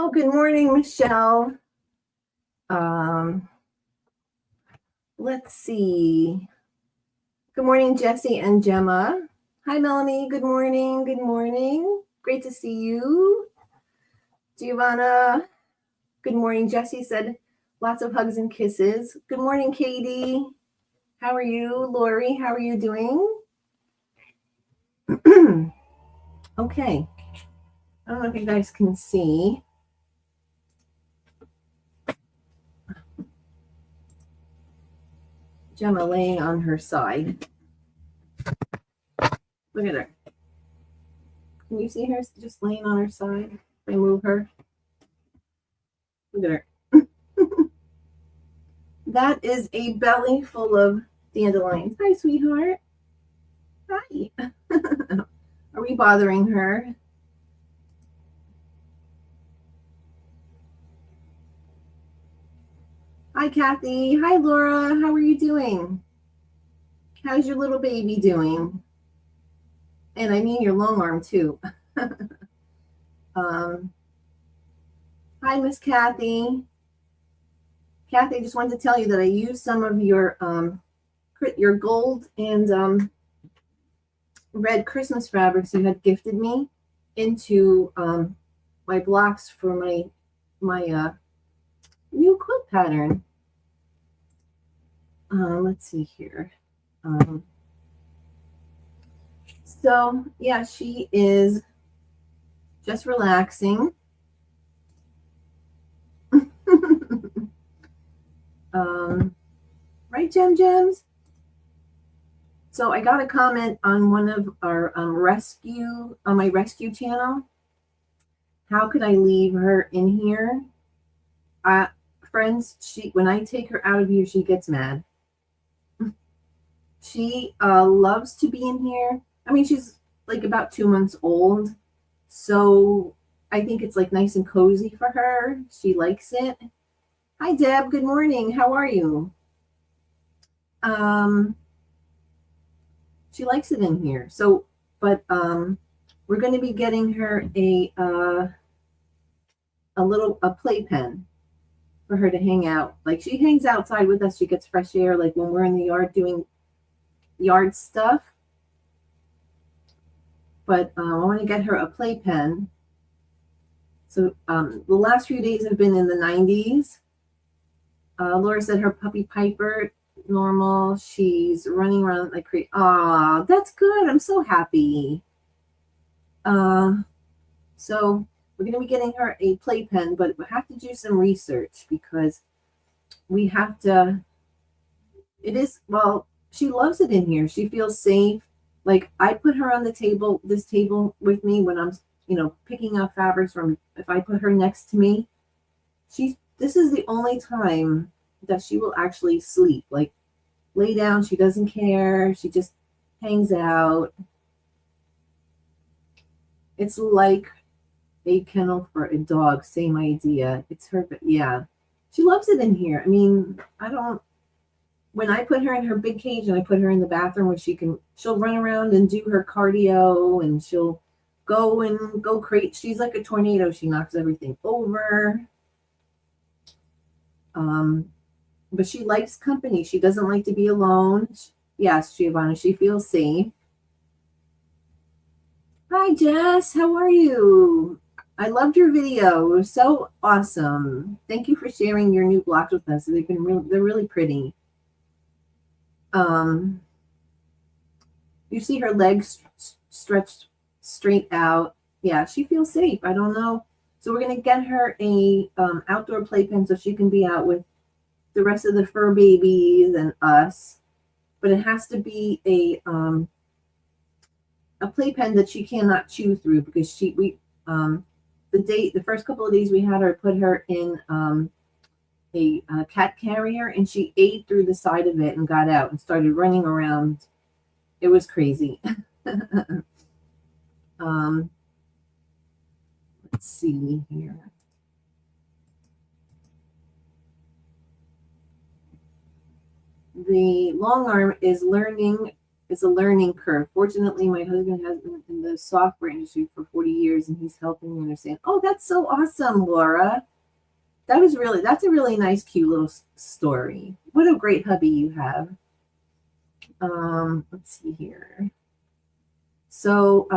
Oh, good morning, Michelle. Let's see. Good morning, Jessie and Gemma. Hi, Melanie. Good morning. Good morning. Great to see you. Giovanna. Good morning. Jessie said lots of hugs and kisses. Good morning, Katie. How are you? Lori, how are you doing? Okay. I don't know if you guys can see. Gemma laying on her side. Look at her. Can you see her just laying on her side? If I move her. Look at her. That is a belly full of dandelions. Hi, sweetheart. Hi. Are we bothering her? Hi, Kathy. Hi, Laura. How are you doing? How's your little baby doing? And I mean your long arm, too. Hi, Miss Kathy. Kathy, I just wanted to tell you that I used some of your gold and red Christmas fabrics you had gifted me into my blocks for my new quilt pattern. Let's see here. So yeah, she is just relaxing. Right, Gems? So I got a comment on one of our my rescue channel. How could I leave her in here? Friends, when I take her out of here, she gets mad. She loves to be in here. I mean, she's like about 2 months old, so I think it's like nice and cozy for her. She likes it. Hi, Deb. Good morning. How are you? She likes it in here. So, but we're going to be getting her a playpen for her to hang out. Like, she hangs outside with us. She gets fresh air, like when we're in the yard doing yard stuff. But I want to get her a playpen. So the last few days have been in the 90s. Laura said her puppy Piper, normal. She's running around like crazy. Aw, that's good. I'm so happy. So we're going to be getting her a playpen, but we have to do some research because we have to. She loves it in here. She feels safe. Like, I put her on this table with me when I'm, picking up fabrics from. If I put her next to me, this is the only time that she will actually sleep. Like, lay down. She doesn't care. She just hangs out. It's like a kennel for a dog. Same idea. It's her, but yeah, she loves it in here. I mean, when I put her in her big cage and I put her in the bathroom where she'll run around and do her cardio and she'll go crazy. She's like a tornado. She knocks everything over. But she likes company. She doesn't like to be alone. Yes, Giovanna, she feels safe. Hi, Jess. How are you? I loved your video. It was so awesome. Thank you for sharing your new blocks with us. They're really pretty. You see her legs stretched straight out. Yeah, she feels safe. I don't know. So we're going to get her a outdoor playpen so she can be out with the rest of the fur babies and us. But it has to be a playpen that she cannot chew through because the first couple of days we had her, put her in a cat carrier, and she ate through the side of it and got out and started running around. It was crazy. Let's see here. The long arm is learning It's a learning curve. Fortunately, my husband has been in the software industry for 40 years, and he's helping me understand. Oh, that's so awesome, Laura. That's a really nice, cute little story. What a great hubby you have. Let's see here. So,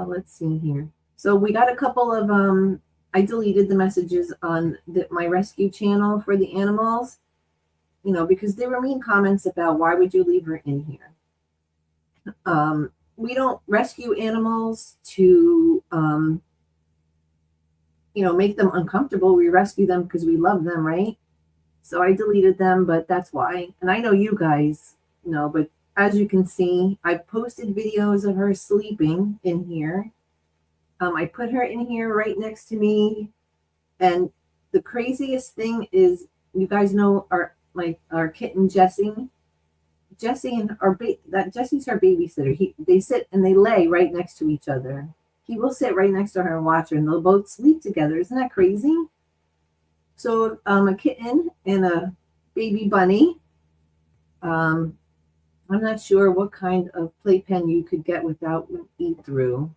let's see here. So we got a couple of, I deleted the messages on my rescue channel for the animals, you know, because there were mean comments about why would you leave her in here? We don't rescue animals to, you know, make them uncomfortable. We rescue them because we love them, right? So I deleted them, but that's why. And I know you guys know, but as you can see, I posted videos of her sleeping in here. I put her in here right next to me. And the craziest thing is, you guys know our kitten Jessie. Jessie and Jessie's her babysitter. They sit and they lay right next to each other. He will sit right next to her and watch her, and they'll both sleep together. Isn't that crazy? So a kitten and a baby bunny. I'm not sure what kind of playpen you could get without an eat-through.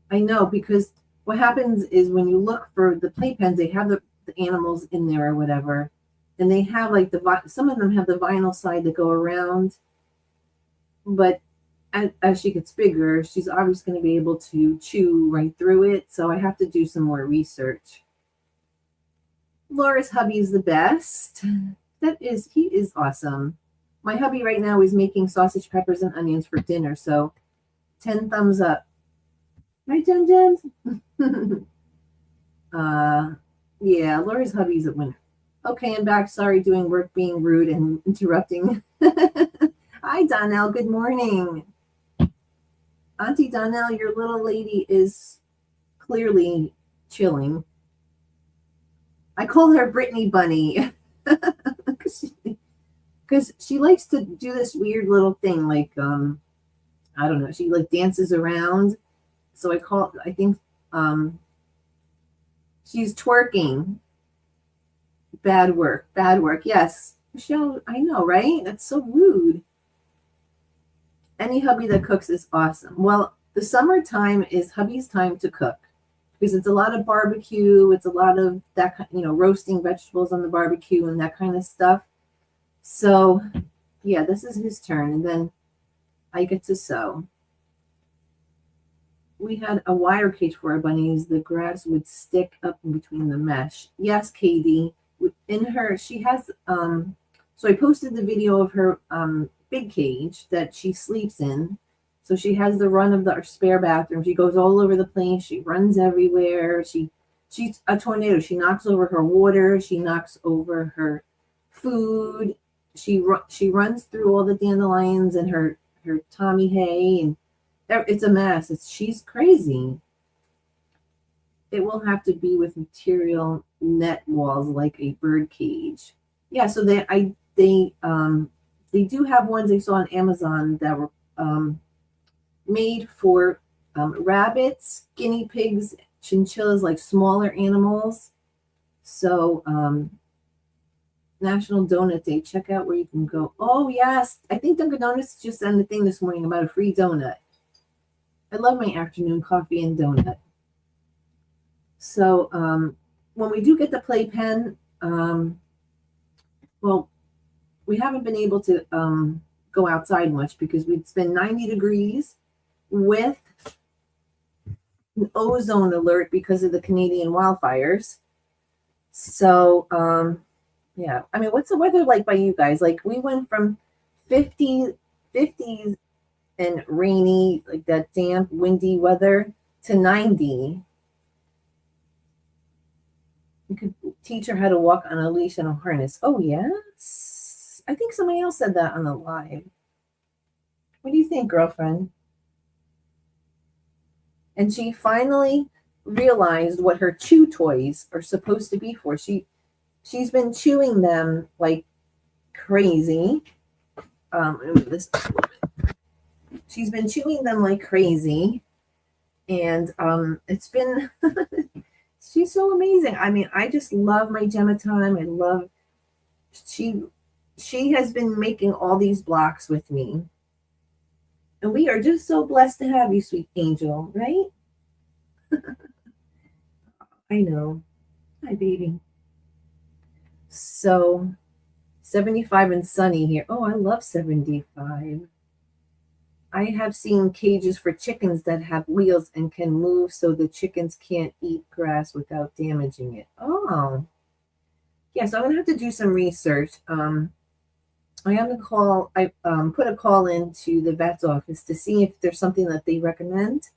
I know, because what happens is when you look for the playpens, they have the animals in there or whatever, and they have like some of them have the vinyl side that go around, but as she gets bigger, she's obviously going to be able to chew right through it, so I have to do some more research. Laura's hubby is the best. He is awesome. My hubby right now is making sausage, peppers, and onions for dinner, so 10 thumbs up. Right, Jem Gems? Yeah, Laura's hubby's a winner. Okay, I'm back. Sorry, doing work, being rude and interrupting. Hi, Donnell. Good morning. Auntie Donnell, your little lady is clearly chilling. I call her Brittany Bunny because she likes to do this weird little thing, like I don't know, she like dances around. So I think she's twerking. Bad work. Yes, Michelle, I know, right? That's so rude. Any hubby that cooks is awesome. Well, the summertime is hubby's time to cook because it's a lot of barbecue. It's a lot of that, you know, roasting vegetables on the barbecue and that kind of stuff. So, yeah, this is his turn, and then I get to sew. We had a wire cage for our bunnies. The grass would stick up in between the mesh. Yes, Katie. She has, so I posted the video of her big cage that she sleeps in. So she has the run of the spare bathroom. She goes all over the place. She runs everywhere. She's a tornado. She knocks over her water. She knocks over her food. She runs through all the dandelions and her Tommy hay, and it's a mess. She's crazy. It will have to be with material net walls like a bird cage. Yeah, so they do have ones I saw on Amazon that were made for rabbits, guinea pigs, chinchillas, like smaller animals. So National Donut Day. Check out where you can go. Oh, yes. I think Dunkin' Donuts just sent a thing this morning about a free donut. I love my afternoon coffee and donut. So when we do get the playpen, well, we haven't been able to go outside much because it's been 90 degrees with an ozone alert because of the Canadian wildfires. So, yeah. I mean, what's the weather like by you guys? Like, we went from 50s and rainy, like that damp, windy weather, to 90. You could teach her how to walk on a leash and a harness. Oh, yes. I think somebody else said that on the live. What do you think, girlfriend? And she finally realized what her chew toys are supposed to be for. She's been chewing them like crazy. She's been chewing them like crazy, and it's been She's so amazing. I mean, I just love my Gemma time. I love she has been making all these blocks with me. And we are just so blessed to have you, sweet angel, right? I know. Hi, baby. So 75 and sunny here. Oh, I love 75. I have seen cages for chickens that have wheels and can move so the chickens can't eat grass without damaging it. Oh, yeah. So I'm gonna have to do some research. I am gonna call. I put a call into the vet's office to see if there's something that they recommend,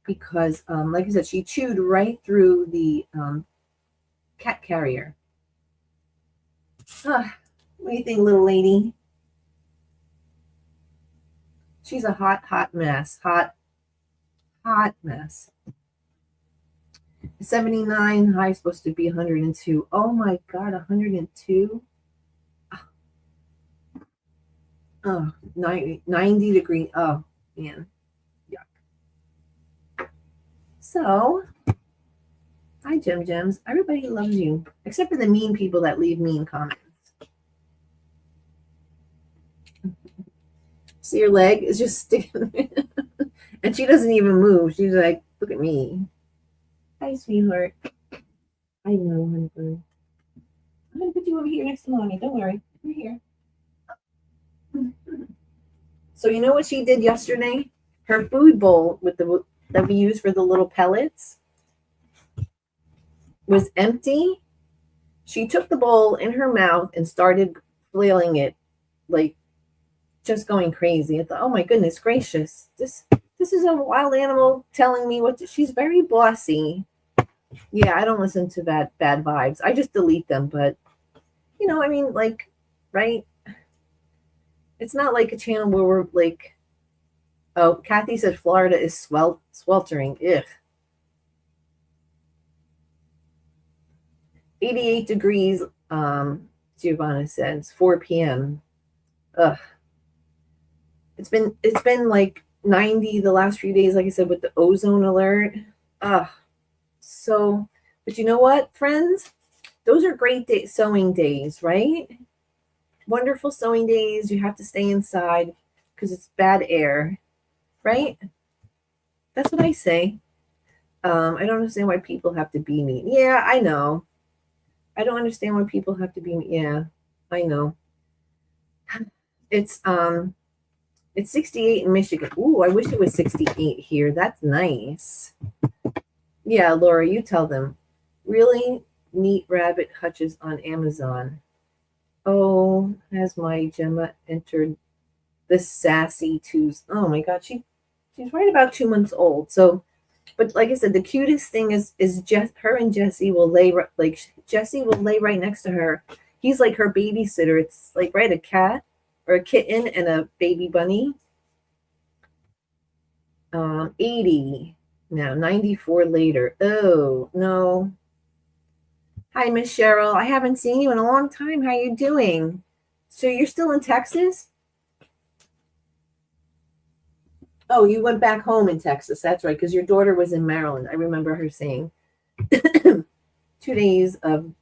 because, like I said, she chewed right through the cat carrier. What do you think, little lady? She's a hot mess. Hot mess. 79, high supposed to be 102. Oh my God, 102? Oh, 90 degrees. Oh, man. Yuck. So, hi, Gem Gems. Everybody loves you, except for the mean people that leave mean comments. See, your leg is just sticking. And she doesn't even move. She's like, look at me. Hi, sweetheart. I know, honey. I'm going to put you over here next to mommy. Don't worry. We're here. So you know what she did yesterday? Her food bowl with the that we use for the little pellets was empty. She took the bowl in her mouth and started flailing it, like just going crazy. I thought, oh my goodness gracious, this is a wild animal telling me what to, she's very bossy. Yeah, I don't listen to that bad vibes. I just delete them. But I mean, like, right? It's not like a channel where we're like, oh, Kathy said Florida is sweltering. Ugh. 88 degrees, Giovanna says, 4 p.m. Ugh. It's been like 90 the last few days, like I said, with the ozone alert. Ugh. So, but you know what, friends? Those are great sewing days, right? Wonderful sewing days. You have to stay inside because it's bad air, right? That's what I say. I don't understand why people have to be mean. Yeah, I know. I don't understand why people have to be mean. Yeah, I know. It's 68 in Michigan. Ooh, I wish it was 68 here. That's nice. Yeah, Laura, you tell them. Really neat rabbit hutches on Amazon. Oh, has my Gemma entered the sassy twos? Oh my God, she's right about 2 months old. So, but like I said, the cutest thing is her and Jessie will lay Jessie will lay right next to her. He's like her babysitter. It's like a cat or a kitten and a baby bunny. 80 now, 94 later. Oh no. Hi, Miss Cheryl. I haven't seen you in a long time. How you doing? So you're still in Texas? Oh, you went back home in Texas. That's right, because your daughter was in Maryland. I remember her saying 2 days of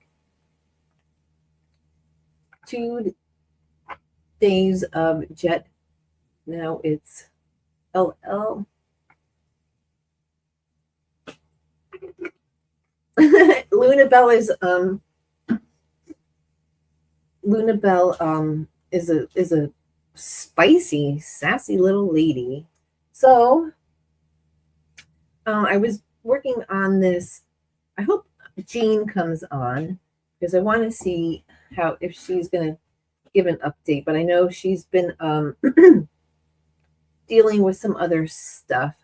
jet. Now it's LL. Lunabelle is a spicy, sassy little lady. So I was working on this. I hope Jean comes on because I want to see if she's gonna give an update. But I know she's been dealing with some other stuff.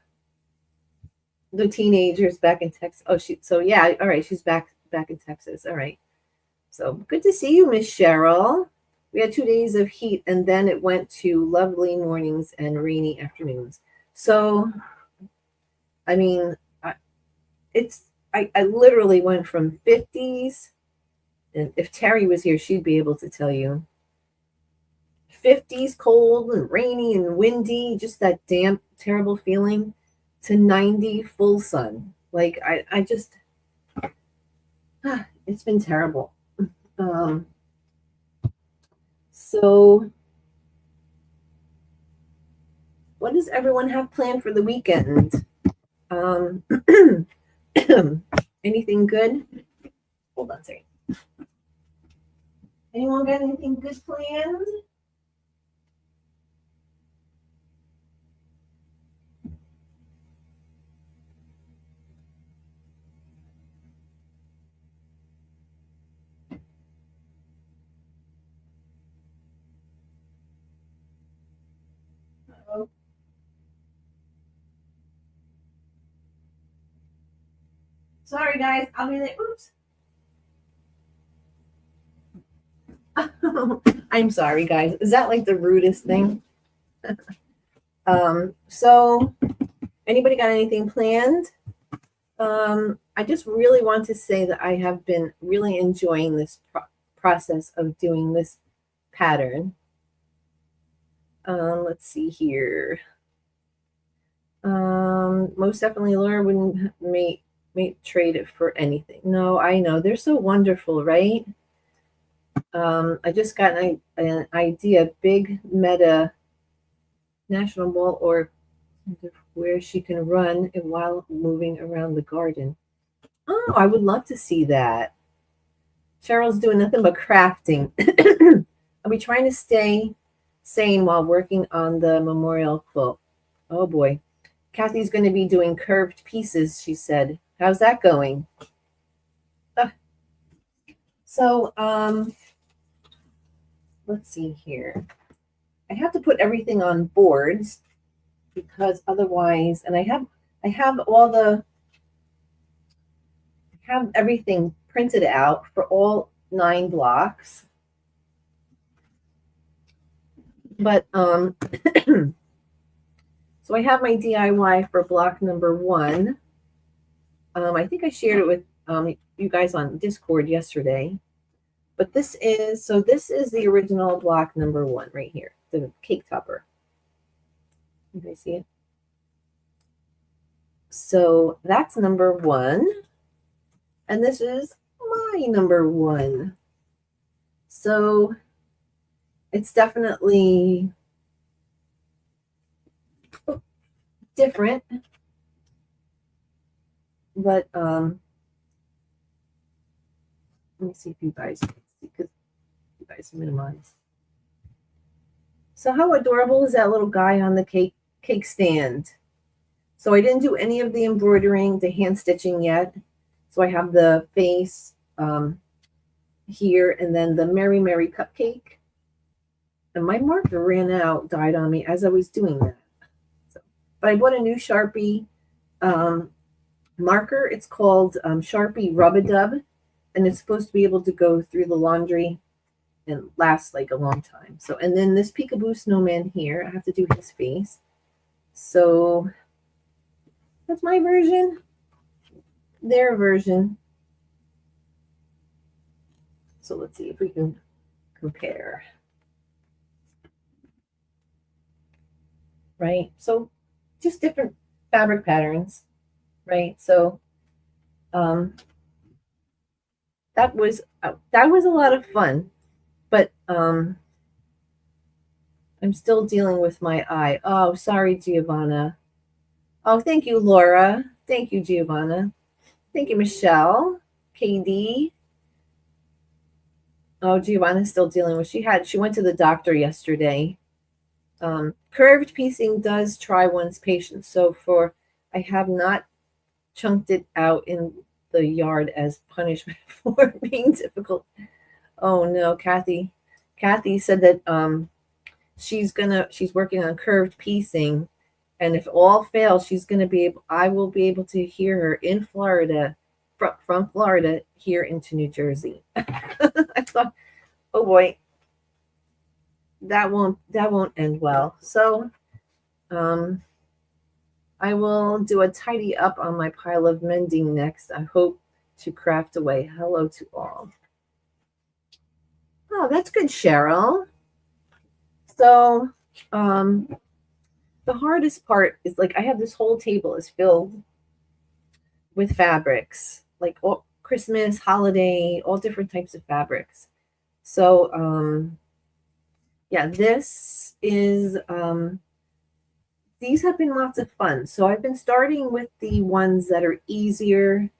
The teenagers back in Texas. Oh, yeah. All right, she's back in Texas. All right. So good to see you, Miss Cheryl. We had 2 days of heat, and then it went to lovely mornings and rainy afternoons. So, I mean, I literally went from 50s, and if Terry was here, she'd be able to tell you. 50s, cold and rainy and windy, just that damp, terrible feeling, to 90 full sun. Like I just It's been terrible. So what does everyone have planned for the weekend? Anything good? Hold on a second. Anyone got anything good planned? Uh-oh. Sorry, guys. I'll be there. Oops. I'm sorry, guys. Is that like the rudest thing? So anybody got anything planned? I just really want to say that I have been really enjoying this process of doing this pattern. Let's see here. Most definitely Laura wouldn't may trade it for anything. No, I know. They're so wonderful, right? I just got an idea, big meta national mall or where she can run while moving around the garden. Oh, I would love to see that. Cheryl's doing nothing but crafting. Are we trying to stay sane while working on the memorial quilt? Oh boy. Kathy's going to be doing curved pieces, she said. How's that going? So, let's see here. I have to put everything on boards because otherwise, and I have everything printed out for all 9 blocks. But so I have my DIY for block number 1. I think I shared it with you guys on Discord yesterday. But this is the original block number 1 right here, the cake topper. You guys see it? So that's number 1. And this is my number 1. So it's definitely different. But let me see if you guys can see, because you guys minimize. So how adorable is that little guy on the cake stand? So I didn't do any of the embroidering, the hand stitching yet. So I have the face here, and then the Merry Merry cupcake. And my marker ran out, died on me as I was doing that. So, but I bought a new Sharpie marker. It's called Sharpie Rub-a-Dub, and it's supposed to be able to go through the laundry and last like a long time. So, and then this Peekaboo Snowman here, I have to do his face. So that's my version, their version. So let's see if we can compare. Right? So just different fabric patterns, right? So that was a lot of fun, but I'm still dealing with my eye. Oh, sorry, Giovanna. Oh, thank you, Laura. Thank you, Giovanna. Thank you, Michelle. KD. Oh, Giovanna's still dealing with. She went to the doctor yesterday. Curved piecing does try one's patience. So I have not chunked it out in the yard as punishment for being difficult. Oh no, Kathy. Kathy said that she's working on curved piecing, and if all fails, I will be able to hear her in Florida, from Florida here into New Jersey. I thought, oh boy, that won't end well. So I will do a tidy up on my pile of mending next. I hope to craft away. Hello to all. Oh, that's good, Cheryl. So the hardest part is, like, I have this whole table is filled with fabrics, like all Christmas, holiday, all different types of fabrics. So yeah, this is these have been lots of fun. So I've been starting with the ones that are easier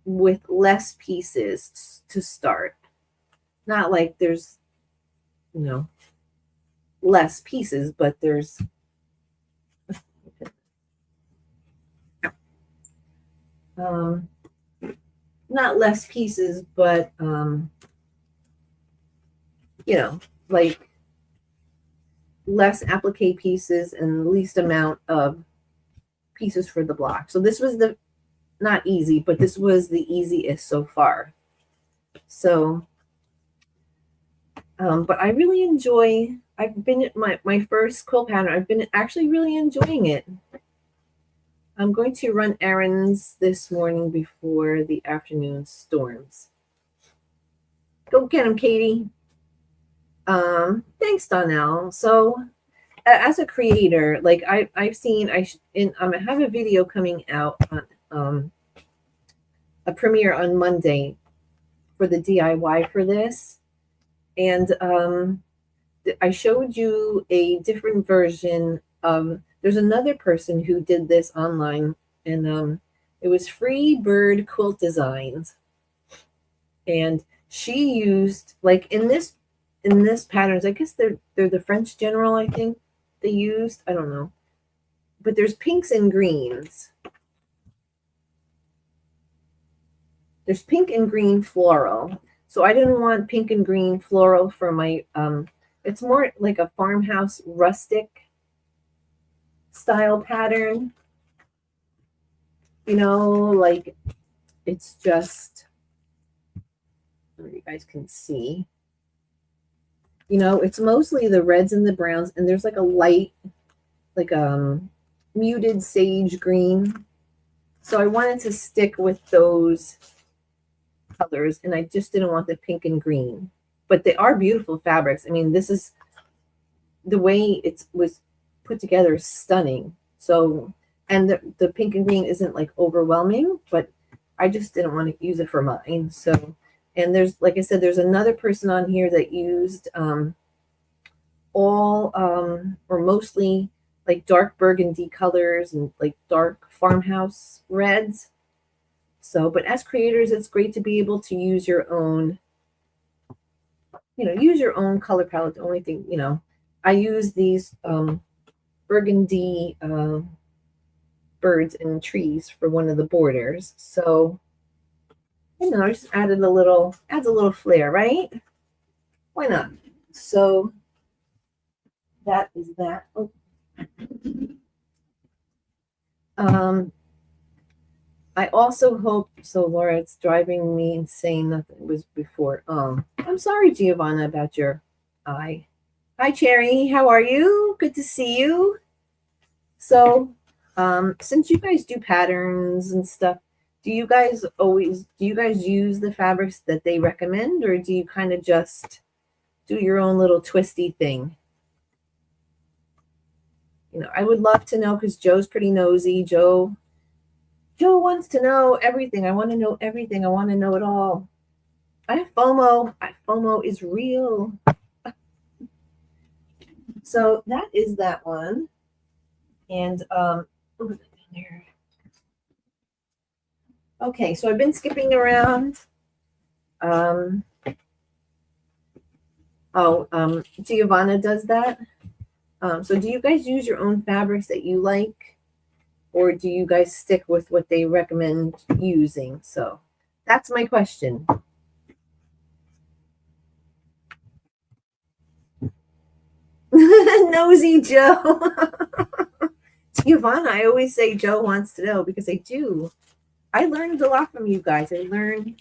with less pieces to start. Not like there's, you know, less pieces, but there's not less pieces, but you know, like less applique pieces and the least amount of pieces for the block. So this was the not easy, but this was the easiest so far. So but I really enjoy, I've been at my first quilt pattern, I've been actually really enjoying it. I'm going to run errands this morning before the afternoon storms. Go get them, Katie. Thanks, Donnell. So as a creator, like I've seen, I have a video coming out on a premiere on Monday for the DIY for this. And I showed you a different version of, there's another person who did this online, and it was Free Bird Quilt Designs. And she used, like in this patterns, I guess they're the French General, I think they used, I don't know. But there's pinks and greens. There's pink and green floral. So I didn't want pink and green floral for my, it's more like a farmhouse rustic style pattern. You know, like it's just, you guys can see, you know, it's mostly the reds and the browns, and there's like a light, like muted sage green. So I wanted to stick with those colors, and I just didn't want the pink and green, but they are beautiful fabrics. I mean, this is the way it was put together is stunning. So, and the pink and green isn't like overwhelming, but I just didn't want to use it for mine. So, and there's, like I said, there's another person on here that used all or mostly like dark burgundy colors and like dark farmhouse reds. So, but as creators, it's great to be able to use your own, you know, use your own color palette. The only thing, you know, I use these burgundy birds and trees for one of the borders. So, you know, I just added a little, adds a little flair, right? Why not? So that is that. Oh. I also hope, so Laura, it's driving me insane that it was before. I'm sorry, Giovanna, about your eye. Hi, Cherry. How are you? Good to see you. So, since you guys do patterns and stuff, do you guys use the fabrics that they recommend, or do you kind of just do your own little twisty thing? You know, I would love to know, because Joe's pretty nosy. Joe wants to know everything. I want to know everything. I want to know it all. I have FOMO. FOMO is real. So that is that one. And there. Okay, so I've been skipping around. Giovanna does that. So do you guys use your own fabrics that you like, or do you guys stick with what they recommend using? So that's my question. Nosy Joe. Giovanna, I always say Joe wants to know, because I do. I learned a lot from you guys. You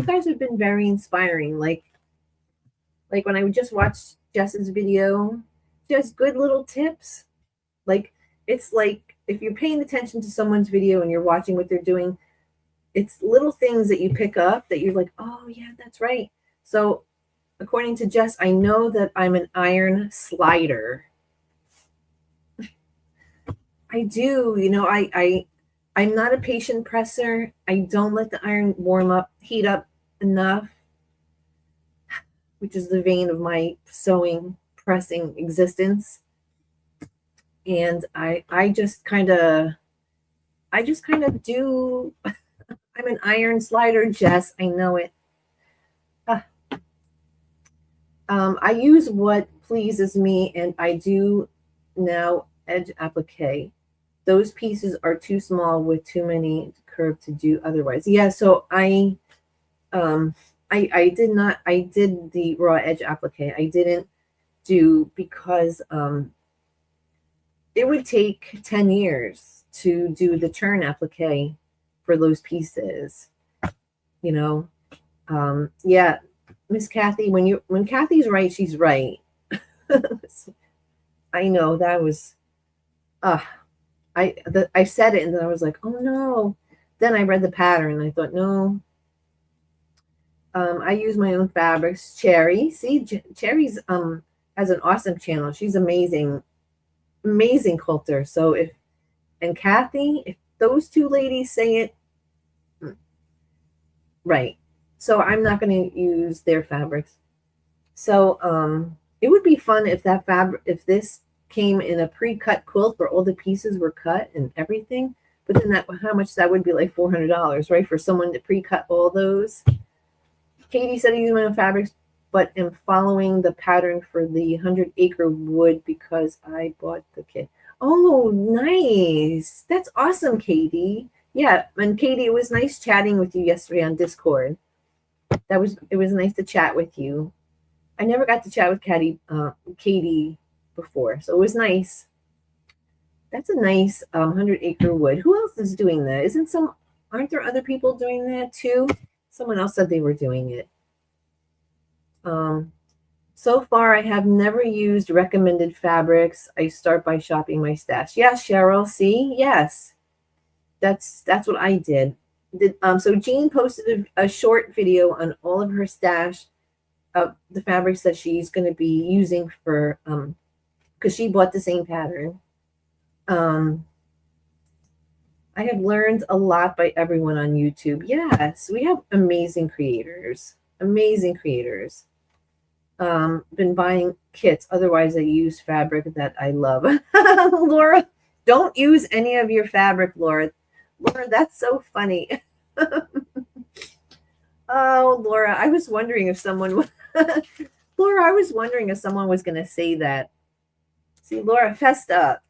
guys have been very inspiring. Like when I just watched Jess's video, just good little tips. Like, it's like if you're paying attention to someone's video and you're watching what they're doing, it's little things that you pick up that you're like, oh yeah, that's right. So according to Jess, I know that I'm an iron slider. I do, you know, I I'm not a patient presser. I don't let the iron heat up enough, which is the vein of my sewing, pressing existence. And I just kind of do. I'm an iron slider, Jess. I know it. I use what pleases me, and I do now edge applique. Those pieces are too small with too many curve to do otherwise. Yeah, so I did the raw edge applique. I didn't do because it would take 10 years to do the turn applique for those pieces. You know, yeah, Miss Kathy, when Kathy's right, she's right. I know that was I said it and then I was like, oh no. Then I read the pattern and I thought, no. I use my own fabrics. Cherry, see, Cherry's has an awesome channel. She's amazing quilter. So and Kathy, if those two ladies say it, right. So I'm not going to use their fabrics. So it would be fun if if this came in a pre-cut quilt where all the pieces were cut and everything. But then how much that would be, like $400, right? For someone to pre-cut all those. Katie said I use my own fabrics, but am following the pattern for the 100-acre wood because I bought the kit. Oh, nice. That's awesome, Katie. Yeah, and Katie, it was nice chatting with you yesterday on Discord. It was nice to chat with you. I never got to chat with Katie before, so it was nice. That's a nice 100-acre wood. Who else is doing that? Aren't there other people doing that too? Someone else said they were doing it. So far, I have never used recommended fabrics. I start by shopping my stash. Yeah, Cheryl, see? Yes. That's what I did. So Jean posted a short video on all of her stash of the fabrics that she's going to be using for, because she bought the same pattern. I have learned a lot by everyone on YouTube. Yes, we have amazing creators. Amazing creators. Been buying kits. Otherwise, I use fabric that I love. Laura, don't use any of your fabric, Laura. Laura, that's so funny. Oh, Laura, I was wondering if someone Laura, I was wondering if someone was going to say that. See, Laura, fessed up.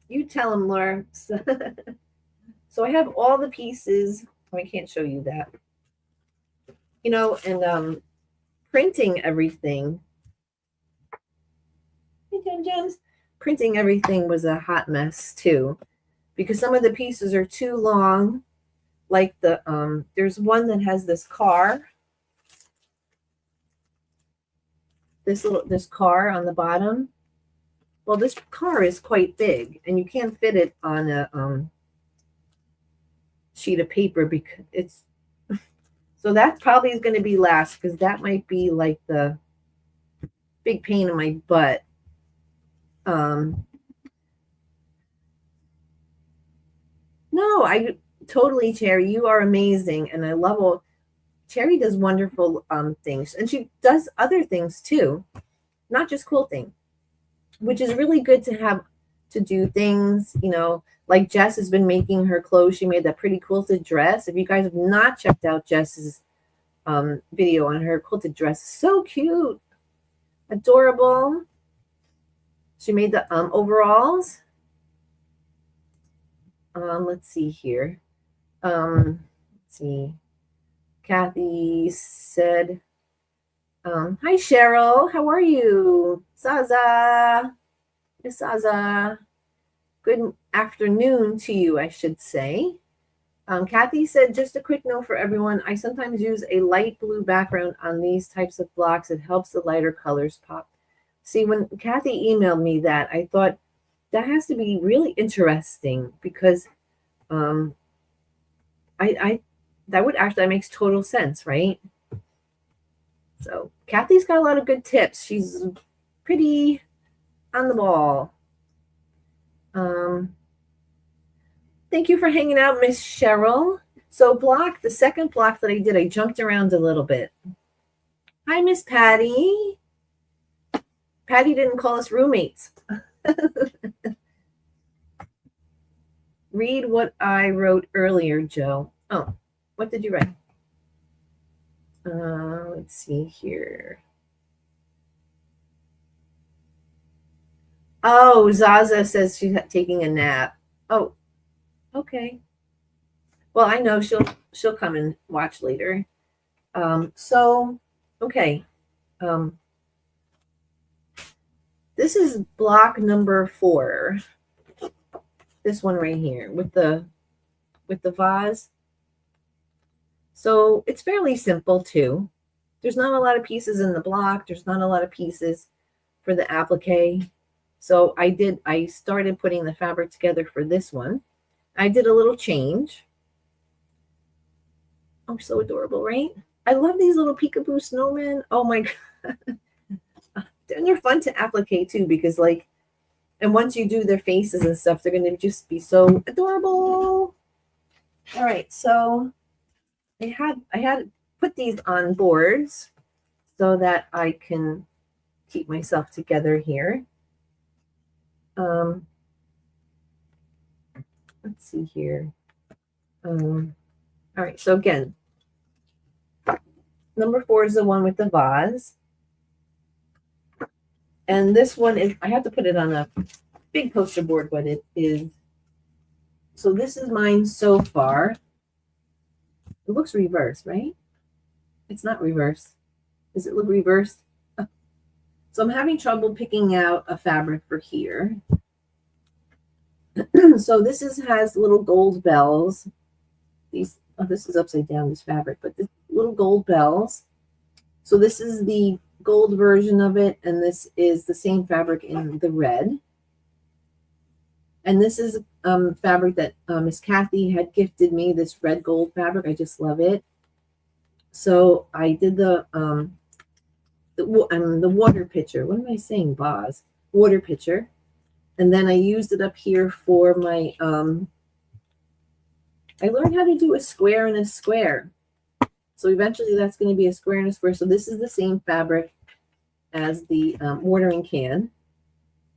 You tell him, Laura. So I have all the pieces. Oh, I can't show you that. You know, and printing everything. Printing everything was a hot mess too, because some of the pieces are too long. Like there's one that has this car. This car on the bottom. Well, this car is quite big, and you can't fit it on a sheet of paper because it's. So that probably is going to be last because that might be like the big pain in my butt. No, I totally, Cherry. You are amazing, and I love all. Cherry does wonderful things, and she does other things too, not just quilting, which is really good to have to do things. You know, like Jess has been making her clothes. She made that pretty quilted dress. If you guys have not checked out Jess's video on her quilted dress, so cute, adorable. She made the overalls. Let's see here. Let's see. Kathy said, hi, Cheryl. How are you? Zaza. Miss Zaza. Good afternoon to you, I should say. Kathy said, just a quick note for everyone. I sometimes use a light blue background on these types of blocks. It helps the lighter colors pop. See, when Kathy emailed me that, I thought that has to be really interesting because that makes total sense, right? So Kathy's got a lot of good tips. She's pretty on the ball. Thank you for hanging out, Miss Cheryl. So the second block that I did, I jumped around a little bit. Hi, Miss Patty. Patty didn't call us roommates. Read what I wrote earlier, Joe. Oh, what did you write? Let's see here. Oh, Zaza says she's taking a nap. Oh, okay. Well, I know she'll come and watch later. So okay. This is block number 4. This one right here with the vase. So it's fairly simple too. There's not a lot of pieces in the block. There's not a lot of pieces for the applique. So I started putting the fabric together for this one. I did a little change. Oh, so adorable, right? I love these little peekaboo snowmen. Oh my God. And they're fun to applique too, because and once you do their faces and stuff, they're going to just be so adorable. All right. So I had put these on boards so that I can keep myself together here. Let's see here. All right. So again, number 4 is the one with the vase. And this one is, I have to put it on a big poster board, but it is. So this is mine so far. It looks reversed, right? It's not reversed. Does it look reversed? So I'm having trouble picking out a fabric for here. So this has little gold bells. This is upside down, this fabric, but this little gold bells. So this is the gold version of it, and this is the same fabric in the red. And this is fabric that Miss Kathy had gifted me, this red gold fabric. I just love it. So I did the water pitcher. What am I saying, Paws? Water pitcher. And then I used it up here for my, I learned how to do a square and a square. So eventually that's going to be a square and a square. So this is the same fabric as the watering can.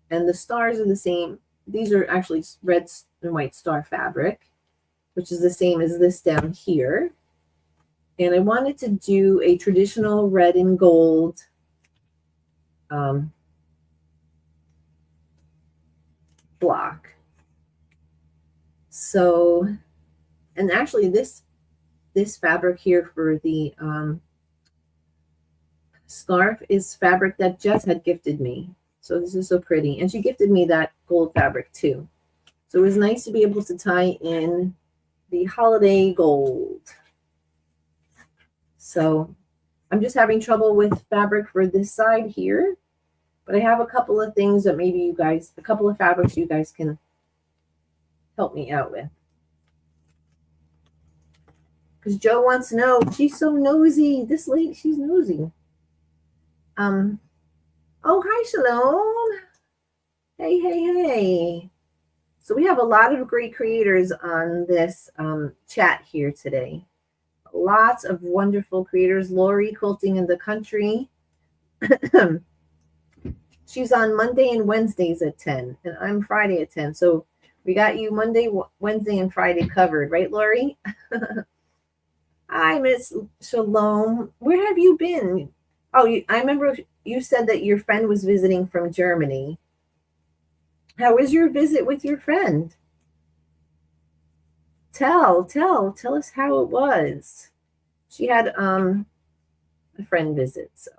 And the stars are the same. These are actually red and white star fabric, which is the same as this down here. And I wanted to do a traditional red and gold block. So, and actually this fabric here for the scarf is fabric that Jess had gifted me. So this is so pretty. And she gifted me that gold fabric too. So it was nice to be able to tie in the holiday gold. So I'm just having trouble with fabric for this side here. But I have a couple of things that maybe you guys, a couple of fabrics you guys can help me out with. Because Joe wants to know, she's so nosy. This lady, she's nosy. Oh, hi, Shalom. Hey. So we have a lot of great creators on this chat here today. Lots of wonderful creators. Lori, Quilting in the Country. She's on Monday and Wednesdays at 10, and I'm Friday at 10. So we got you Monday, Wednesday, and Friday covered, right, Lori? Hi, Miss Shalom. Where have you been? Oh, I remember you said that your friend was visiting from Germany. How was your visit with your friend? Tell us how it was. She had a friend visit, so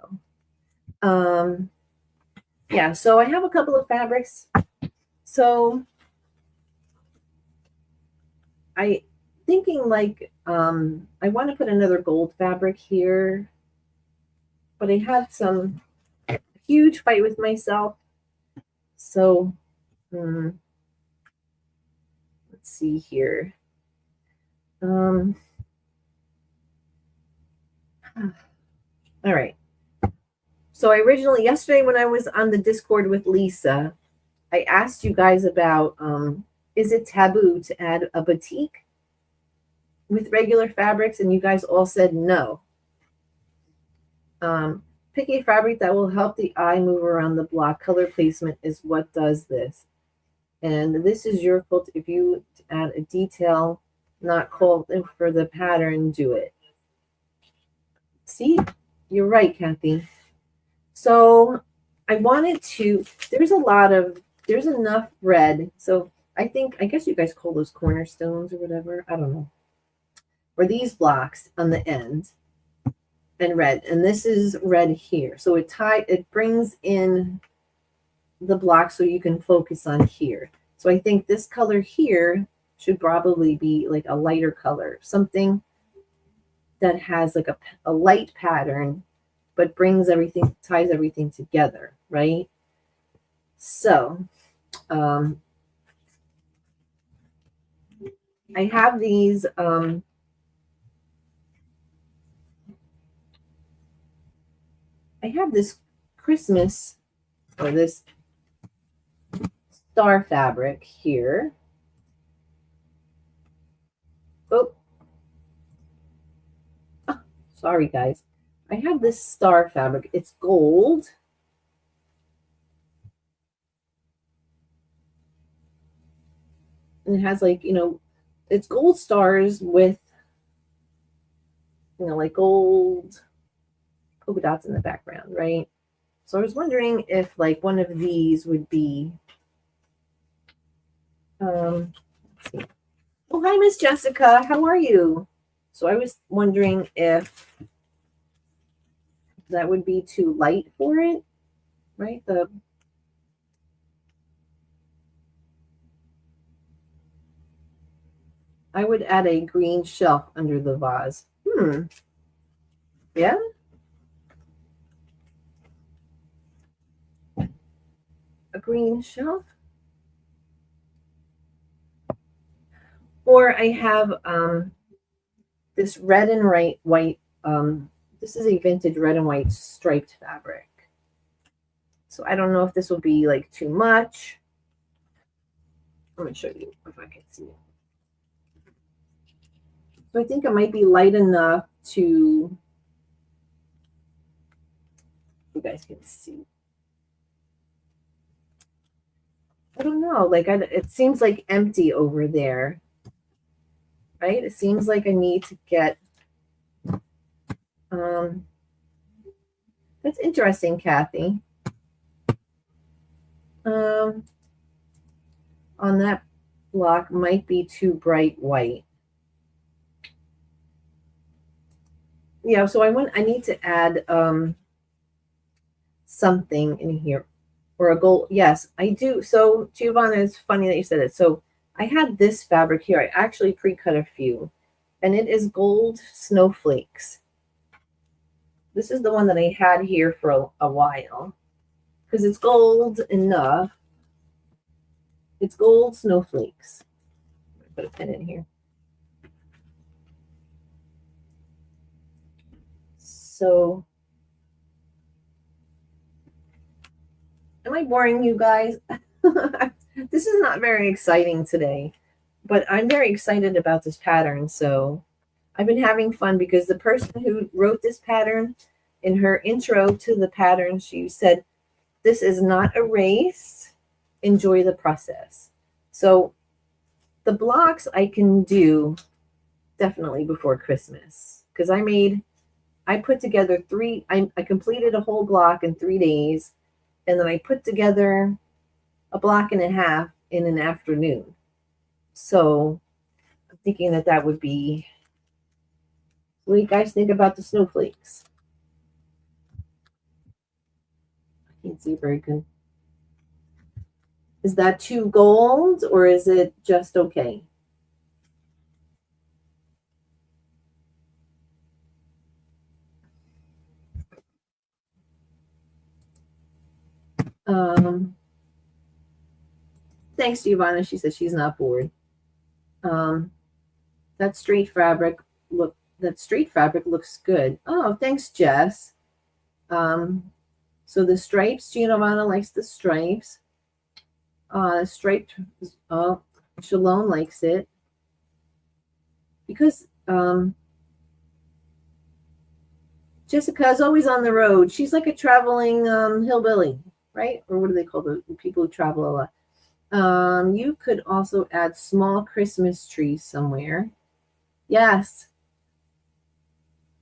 yeah, so I have a couple of fabrics. So I thinking like I want to put another gold fabric here, but I had some huge fight with myself. So let's see here. All right. So I originally, yesterday when I was on the Discord with Lisa, I asked you guys about, is it taboo to add a batik with regular fabrics? And you guys all said no. Pick a fabric that will help the eye move around the block. Color placement is what does this. And this is your quilt. If you add a detail not called for the pattern, do it. See, you're right, Kathy. So I wanted to, there's enough red. So I guess you guys call those cornerstones or whatever. I don't know. Or these blocks on the end and red. And this is red here. So it brings in the block so you can focus on here. So I think this color here should probably be like a lighter color, something that has like a light pattern, but ties everything together, right? So I have these I have this Christmas, or this star fabric here. Oh, sorry guys. I have this star fabric. It's gold. And it has like, it's gold stars with, like gold polka dots in the background, right? So I was wondering if like one of these would be, let's see. Oh, hi, Miss Jessica. How are you? So I was wondering if that would be too light for it, right? I would add a green shelf under the vase. Yeah. A green shelf. Or I have this red and white. This is a vintage red and white striped fabric. So I don't know if this will be like too much. I'm going to show you if I can see it. So I think it might be light enough to, you guys can see. I don't know, like it seems like empty over there, right? It seems like I need to get, that's interesting, Kathy. On that block might be too bright white. Yeah, so I need to add something in here, or a gold. Yes, I do. So Giovanna, it's funny that you said it. So I had this fabric here. I actually pre-cut a few, and it is gold snowflakes. This is the one that I had here for a while because it's gold enough. It's gold snowflakes. Put a pin in here. So, am I boring you guys? This is not very exciting today, but I'm very excited about this pattern. So I've been having fun because the person who wrote this pattern, in her intro to the pattern, she said, "This is not a race. Enjoy the process." So the blocks I can do definitely before Christmas because I put together I completed a whole block in 3 days, and then I put together a block and a half in an afternoon. So I'm thinking that would be, what do you guys think about the snowflakes? I can't see very good. Is that too gold or is it just okay? Thanks, Giovanna. She says she's not bored. That straight fabric looks good. Oh, thanks, Jess. So the stripes, Giovanna likes the stripes. Striped, Shalom likes it. Because Jessica is always on the road. She's like a traveling hillbilly, right? Or what do they call the people who travel a lot? You could also add small Christmas trees somewhere. Yes.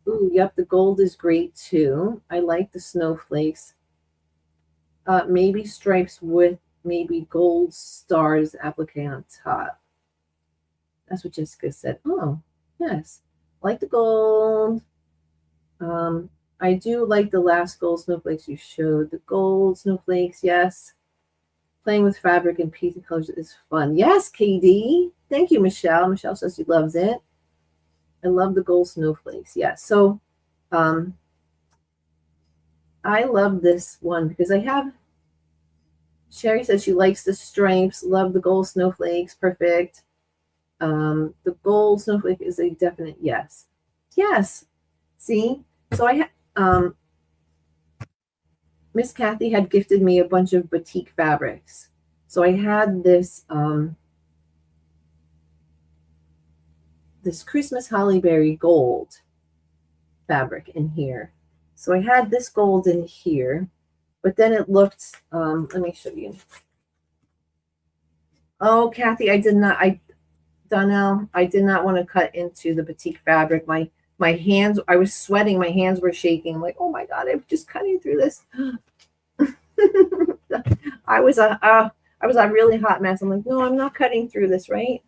Ooh, yep, the gold is great too. I like the snowflakes. Maybe stripes with maybe gold stars applique on top. That's what Jessica said. Oh, yes. I like the gold. I do like the last gold snowflakes you showed. The gold snowflakes, yes. Playing with fabric and piecing colors is fun. Yes, KD. Thank you, Michelle. Michelle says she loves it. I love the gold snowflakes. Yes. So I love this one because I have, Sherry says she likes the stripes. Love the gold snowflakes. Perfect. The gold snowflake is a definite yes. Yes. See? So I Miss Kathy had gifted me a bunch of batik fabrics. So I had this this Christmas Hollyberry gold fabric in here. So I had this gold in here, but then it looked, let me show you. Oh, Kathy, Donnell, I did not want to cut into the batik fabric. My hands, I was sweating. My hands were shaking. I'm like, oh my God, I'm just cutting through this. I was a really hot mess. I'm like, no, I'm not cutting through this, right?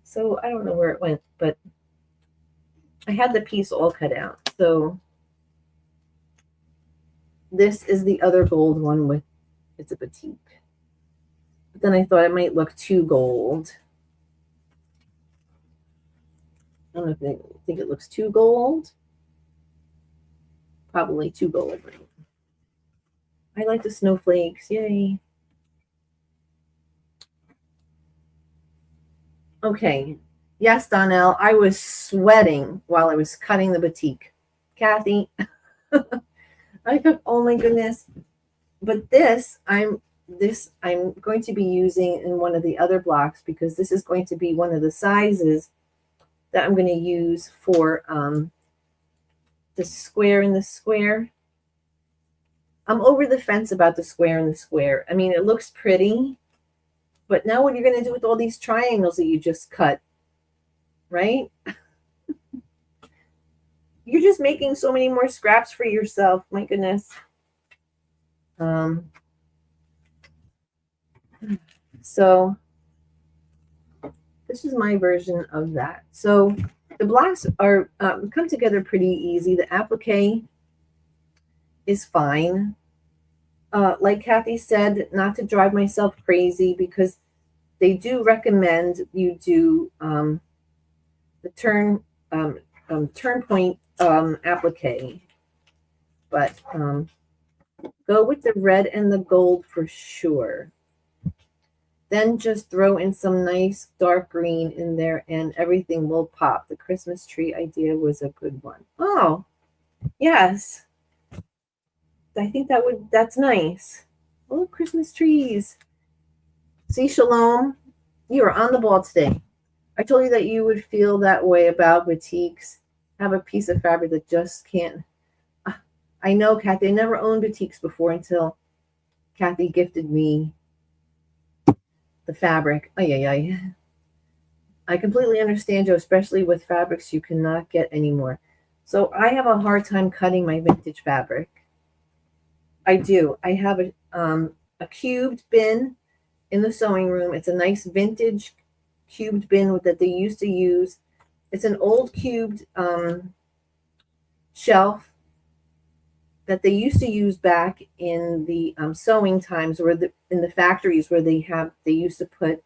So I don't know where it went, but I had the piece all cut out. So this is the other gold one with, it's a batik. But then I thought it might look too gold. I don't know if they think it looks too gold. Probably too gold, right? I like the snowflakes. Yay. Okay. Yes, Donnell, I was sweating while I was cutting the batik. Kathy, I thought, oh my goodness. But this, I'm going to be using in one of the other blocks because this is going to be one of the sizes that I'm going to use for the square and the square. I'm over the fence about the square and the square. I mean, it looks pretty, but now what are you going to do with all these triangles that you just cut, right? You're just making so many more scraps for yourself. My goodness. So this is my version of that. So the blocks are come together pretty easy. The applique is fine. Like Kathy said, not to drive myself crazy because they do recommend you do the turn point applique, but go with the red and the gold for sure. Then just throw in some nice dark green in there and everything will pop. The Christmas tree idea was a good one. Oh, yes. I think that's nice. Oh, Christmas trees. See, Shalom, you are on the ball today. I told you that you would feel that way about batiks. Have a piece of fabric that just can't. I know, Kathy. I never owned batiks before until Kathy gifted me the fabric. I completely understand you, especially with fabrics you cannot get anymore. So I have a hard time cutting my vintage fabric. I do. I have a cubed bin in the sewing room. It's a nice vintage cubed bin that they used to use. It's an old cubed shelf that they used to use back in the sewing times, or in the factories where they used to put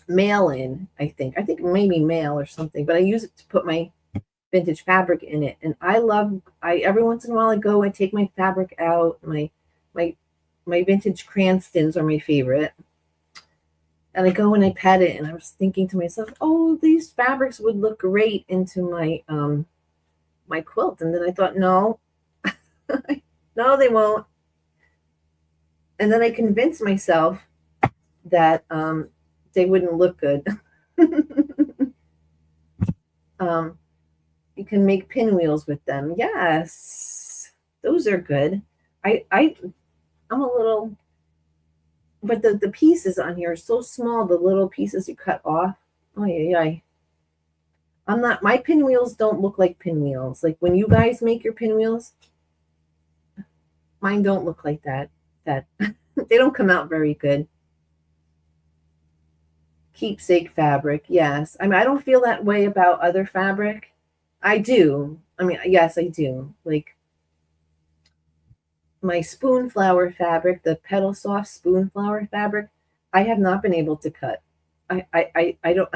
mail in. I think maybe mail or something. But I use it to put my vintage fabric in it, and I every once in a while I go and take my fabric out. My vintage Cranstons are my favorite. And I go and I pet it, and I was thinking to myself, oh, these fabrics would look great into my my quilt. And then I thought, no, no, they won't. And then I convinced myself that they wouldn't look good. You can make pinwheels with them. Yes, those are good. I'm a little, but the pieces on here are so small. The little pieces you cut off. Oh yeah. I'm not. My pinwheels don't look like pinwheels. Like when you guys make your pinwheels, mine don't look like that. That they don't come out very good. Keepsake fabric. Yes. I mean, I don't feel that way about other fabric. I do. I mean, yes, I do. Like my spoon flower fabric, the petal soft spoon flower fabric, I have not been able to cut. I don't.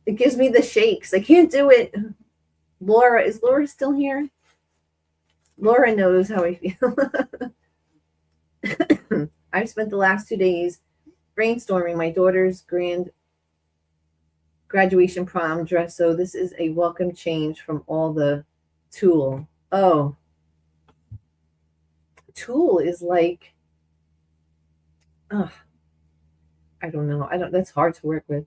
It gives me the shakes. I can't do it. Laura, is Laura still here? Laura knows how I feel. I've spent the last 2 days brainstorming my daughter's graduation prom dress, so this is a welcome change from all the tulle. Oh, tulle is like, I don't know. That's hard to work with.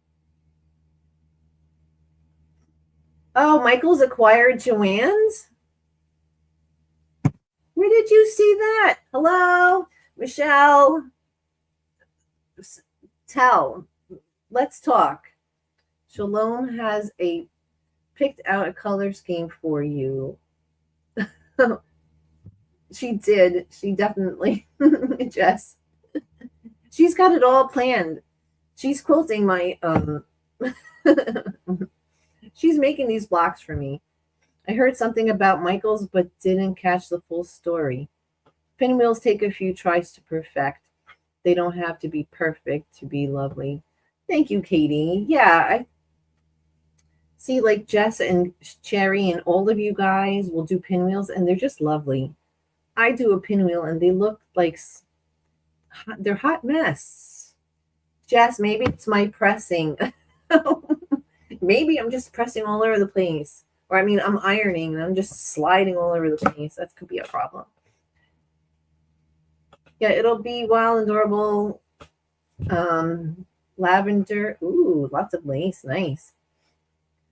Oh, Michael's acquired Joann's? Where did you see that? Hello, Michelle. Tell. Let's talk. Shalom has picked out a color scheme for you. She did. She definitely, Jess. She's got it all planned. She's quilting my she's making these blocks for me. I heard something about Michael's but didn't catch the full story. Pinwheels take a few tries to perfect. They don't have to be perfect to be lovely. Thank you, Katie. Yeah, I see, like Jess and Cherry and all of you guys will do pinwheels and they're just lovely. I do a pinwheel and they look like they're hot mess. Jess, maybe it's my pressing. Maybe I'm just pressing all over the place. Or I mean, I'm ironing and I'm just sliding all over the place. That could be a problem. Yeah, it'll be wild and adorable. Lavender. Ooh, lots of lace. Nice.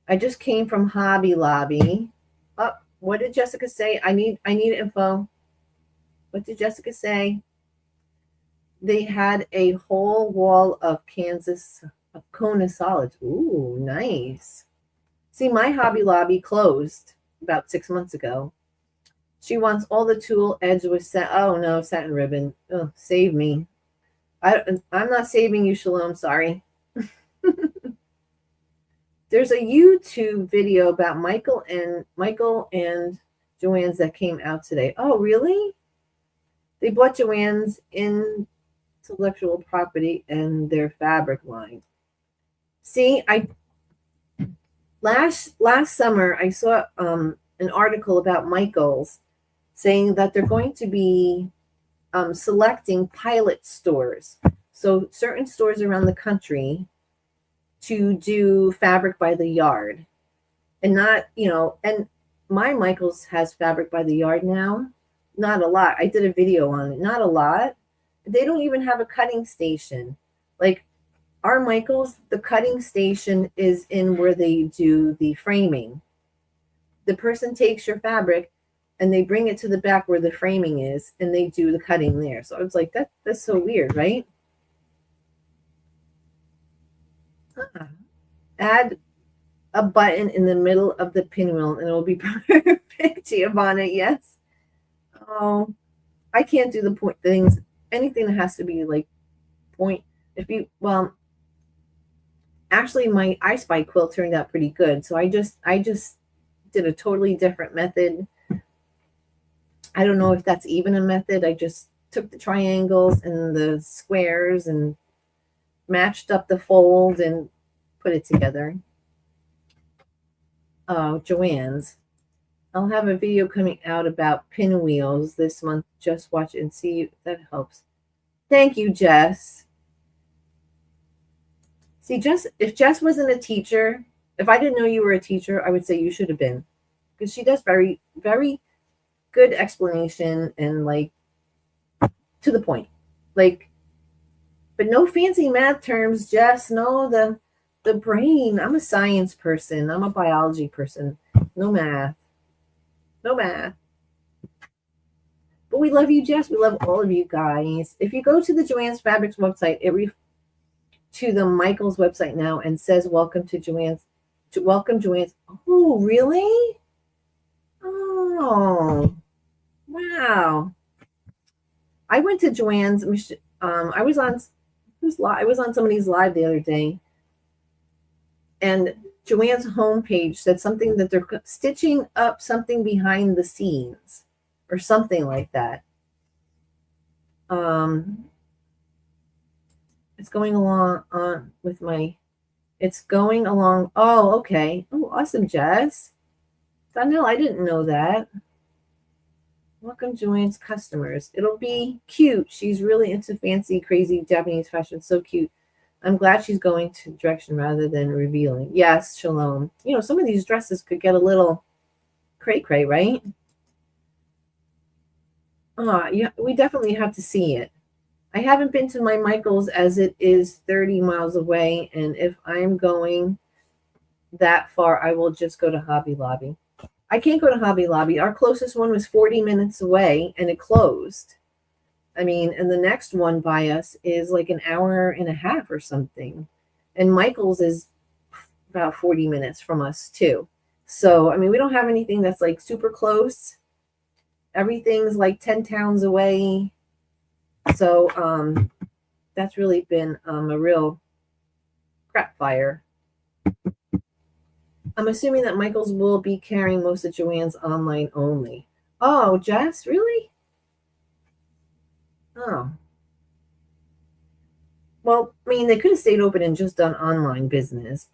I just came from Hobby Lobby. Oh, what did Jessica say? I need info. What did Jessica say? They had a whole wall of Kona solids. Ooh, nice. See, my Hobby Lobby closed about 6 months ago. She wants all the tulle edge with satin ribbon. Oh, save me. I'm not saving you, Shalom. Sorry. There's a YouTube video about Michael and Joann's that came out today. Oh, really? They bought Joann's intellectual property and their fabric line. See, last summer I saw an article about Michael's saying that they're going to be selecting pilot stores. So certain stores around the country to do fabric by the yard. And not, and my Michael's has fabric by the yard now. Not a lot. I did a video on it. Not a lot. They don't even have a cutting station. Like our Michael's, the cutting station is in where they do the framing. The person takes your fabric and they bring it to the back where the framing is and they do the cutting there. So I was like, that's so weird, right? Add a button in the middle of the pinwheel and it will be perfect. Giovanna, yes. Oh, I can't do the point things. Anything that has to be like point. Actually my I Spy quilt turned out pretty good. So I just did a totally different method. I don't know if that's even a method. I just took the triangles and the squares and matched up the fold and put it together. Oh, Joann's. I'll have a video coming out about pinwheels this month. Just watch and see if that helps. Thank you, Jess. See, Jess, if Jess wasn't a teacher, if I didn't know you were a teacher, I would say you should have been. Because she does very, very good explanation and like to the point. Like, but no fancy math terms, Jess. No, the brain. I'm a science person. I'm a biology person. No math. No math. But we love you, Jess. We love all of you guys. If you go to the Joann's Fabrics website, to the Michael's website now and says welcome to Joann's. Welcome Joann's. Oh, really? Oh, wow. I went to Joann's. I was on I was on somebody's live the other day, and Joann's homepage said something that they're stitching up something behind the scenes or something like that. It's going along with my, it's going along. Oh, okay. Oh, awesome, Jess. Donnell, I didn't know that. Welcome, Joanne's customers. It'll be cute. She's really into fancy, crazy Japanese fashion. So cute. I'm glad she's going to direction rather than revealing. Yes, Shalom. You know, some of these dresses could get a little cray-cray, right? Yeah, we definitely have to see it. I haven't been to my Michael's as it is 30 miles away, and if I'm going that far, I will just go to Hobby Lobby. I can't go to Hobby Lobby. Our closest one was 40 minutes away, and it closed. I mean, and the next one by us is like an hour and a half or something. And Michael's is about 40 minutes from us, too. So, I mean, we don't have anything that's like super close. Everything's like 10 towns away. So that's really been a real crap fire. I'm assuming that Michael's will be carrying most of Joann's online only. Oh, Jess, really? Oh. Well, I mean, they could have stayed open and just done online business,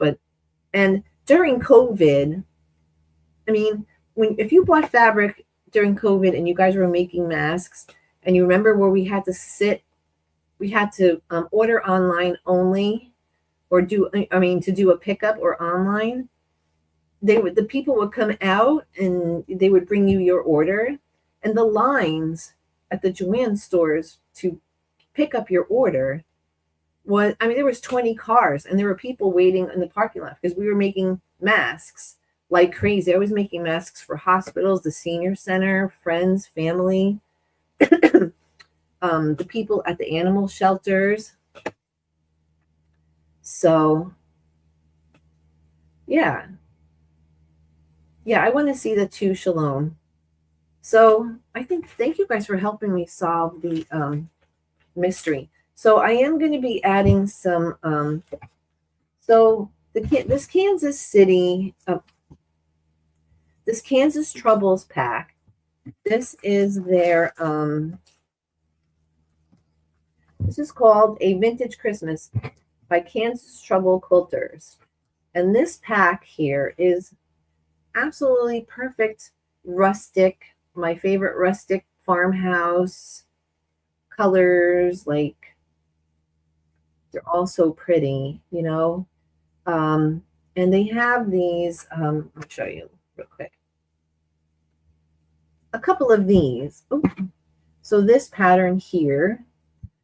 and during COVID, I mean, if you bought fabric during COVID and you guys were making masks, and you remember where we had to order online only, or to do a pickup or online, the people would come out and they would bring you your order, and the lines at the Joann stores to pick up your order there was 20 cars, and there were people waiting in the parking lot because we were making masks like crazy. I was making masks for hospitals, the senior center, friends, family. The people at the animal shelters. So, yeah. Yeah, I want to see the two Shalom. So, thank you guys for helping me solve the mystery. So, I am going to be adding some, this Kansas City, this Kansas Troubles pack. This is their, this is called A Vintage Christmas by Kansas Trouble Quilters. And this pack here is absolutely perfect rustic, my favorite rustic farmhouse colors. Like, they're all so pretty, you know. And they have these, I'll show you real quick. A couple of these. Ooh. So this pattern here.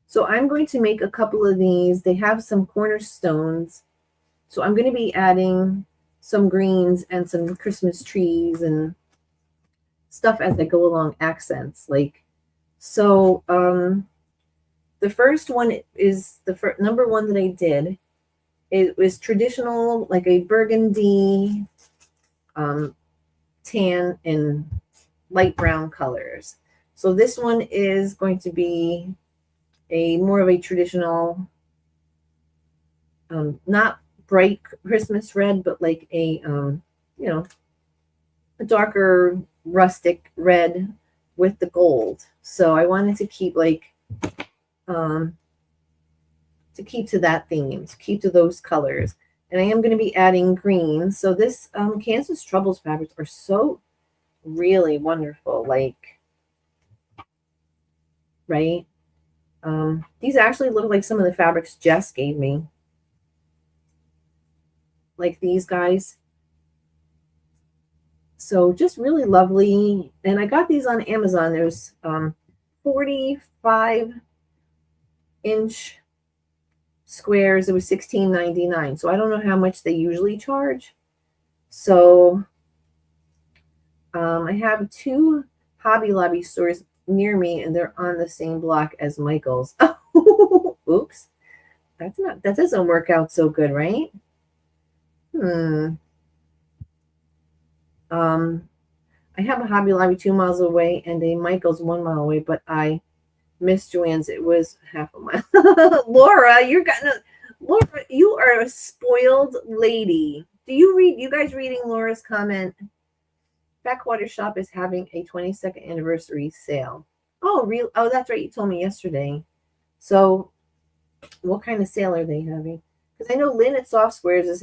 So I'm going to make a couple of these. They have some cornerstones. So I'm going to be adding some greens and some Christmas trees and stuff as I go along, accents. Like, so the first one is the number one that I did. It was traditional, like a burgundy, tan, and light brown colors. So this one is going to be more of a traditional, not bright Christmas red, but like a darker rustic red with the gold. So I wanted to keep to that theme, to keep to those colors. And I am going to be adding green. So this Kansas Troubles fabrics are so really wonderful. Like, right? These actually look like some of the fabrics Jess gave me. Like these guys. So just really lovely. And I got these on Amazon. There's 45-inch squares. It was $16.99. So I don't know how much they usually charge. So I have 2 Hobby Lobby stores near me, and they're on the same block as Michael's. Oops. That doesn't work out so good, right? I have a Hobby Lobby 2 miles away and a Michael's 1 mile away, but I missed Joanne's. It was half a mile. Laura, Laura, you are a spoiled lady. Do you guys reading Laura's comment? Backwater Shop is having a 22nd anniversary sale. Oh, real? Oh, that's right. You told me yesterday. So what kind of sale are they having? Because I know Lynn at Soft Squares is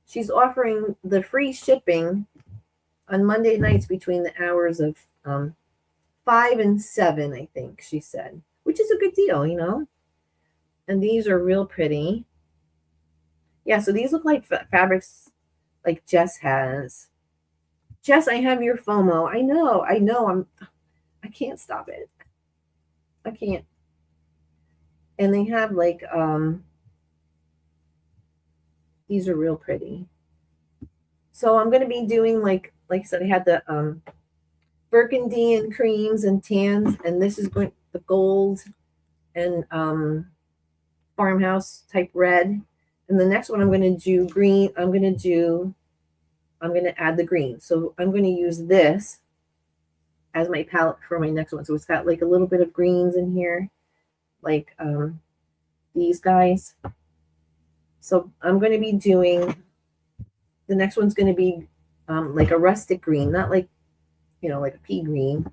she's offering the free shipping on Monday nights between the hours of 5 and 7, I think she said, which is a good deal, you know. And these are real pretty. Yeah, so these look like fabrics like Jess has. Jess, I have your FOMO. I know. I can't stop it. I can't. And they have like these are real pretty. So I'm going to be doing like I said, I had the burgundy and creams and tans, and this is going the gold and farmhouse type red. And the next one I'm going to do green. I'm going to add the green. So I'm going to use this as my palette for my next one. So it's got like a little bit of greens in here, like these guys. So I'm going to be doing, the next one's going to be like a rustic green, not like, you know, like a pea green.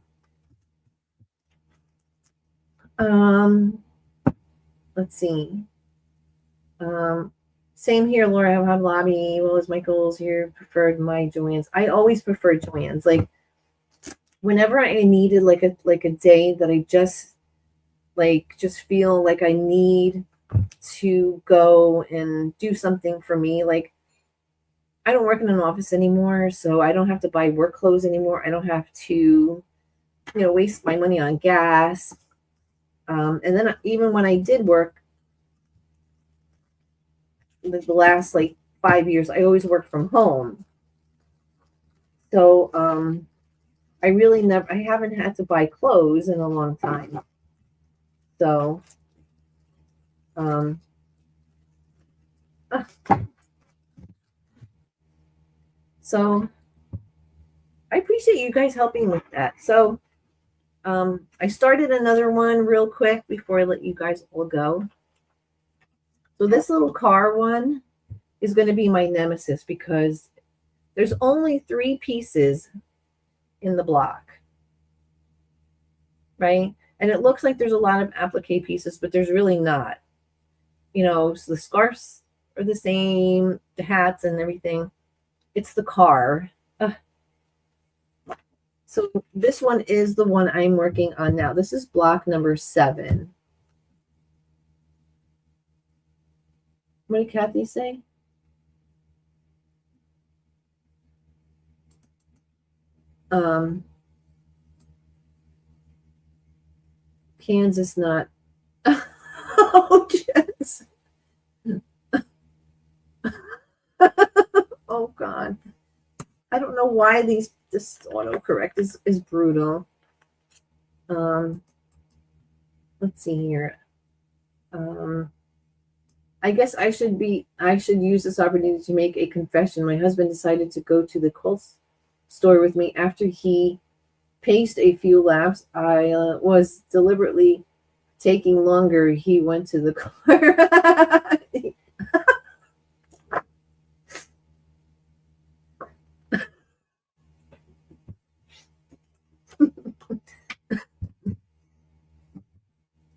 Let's see. Same here, Laura. I have Lobby. Well, as Michael's here, preferred my Joann's. I always preferred Joann's. Like whenever I needed like a day that I just feel like I need to go and do something for me. Like I don't work in an office anymore, so I don't have to buy work clothes anymore. I don't have to, you know, waste my money on gas. And then even when I did work, the last like 5 years, I always worked from home. So I haven't had to buy clothes in a long time. So so I appreciate you guys helping with that. So I started another one real quick before I let you guys all go. So this little car one is going to be my nemesis because there's only 3 pieces in the block, right? And it looks like there's a lot of applique pieces, but there's really not. You know, so the scarves are the same, the hats and everything. It's the car. So this one is the one I'm working on now. This is block number 7. What did Kathy say? Kansas not. Oh, Jess. Oh, God. I don't know why this autocorrect is brutal. Let's see here. I guess I should use this opportunity to make a confession. My husband decided to go to the quilt store with me after he paced a few laps. I was deliberately taking longer. He went to the car.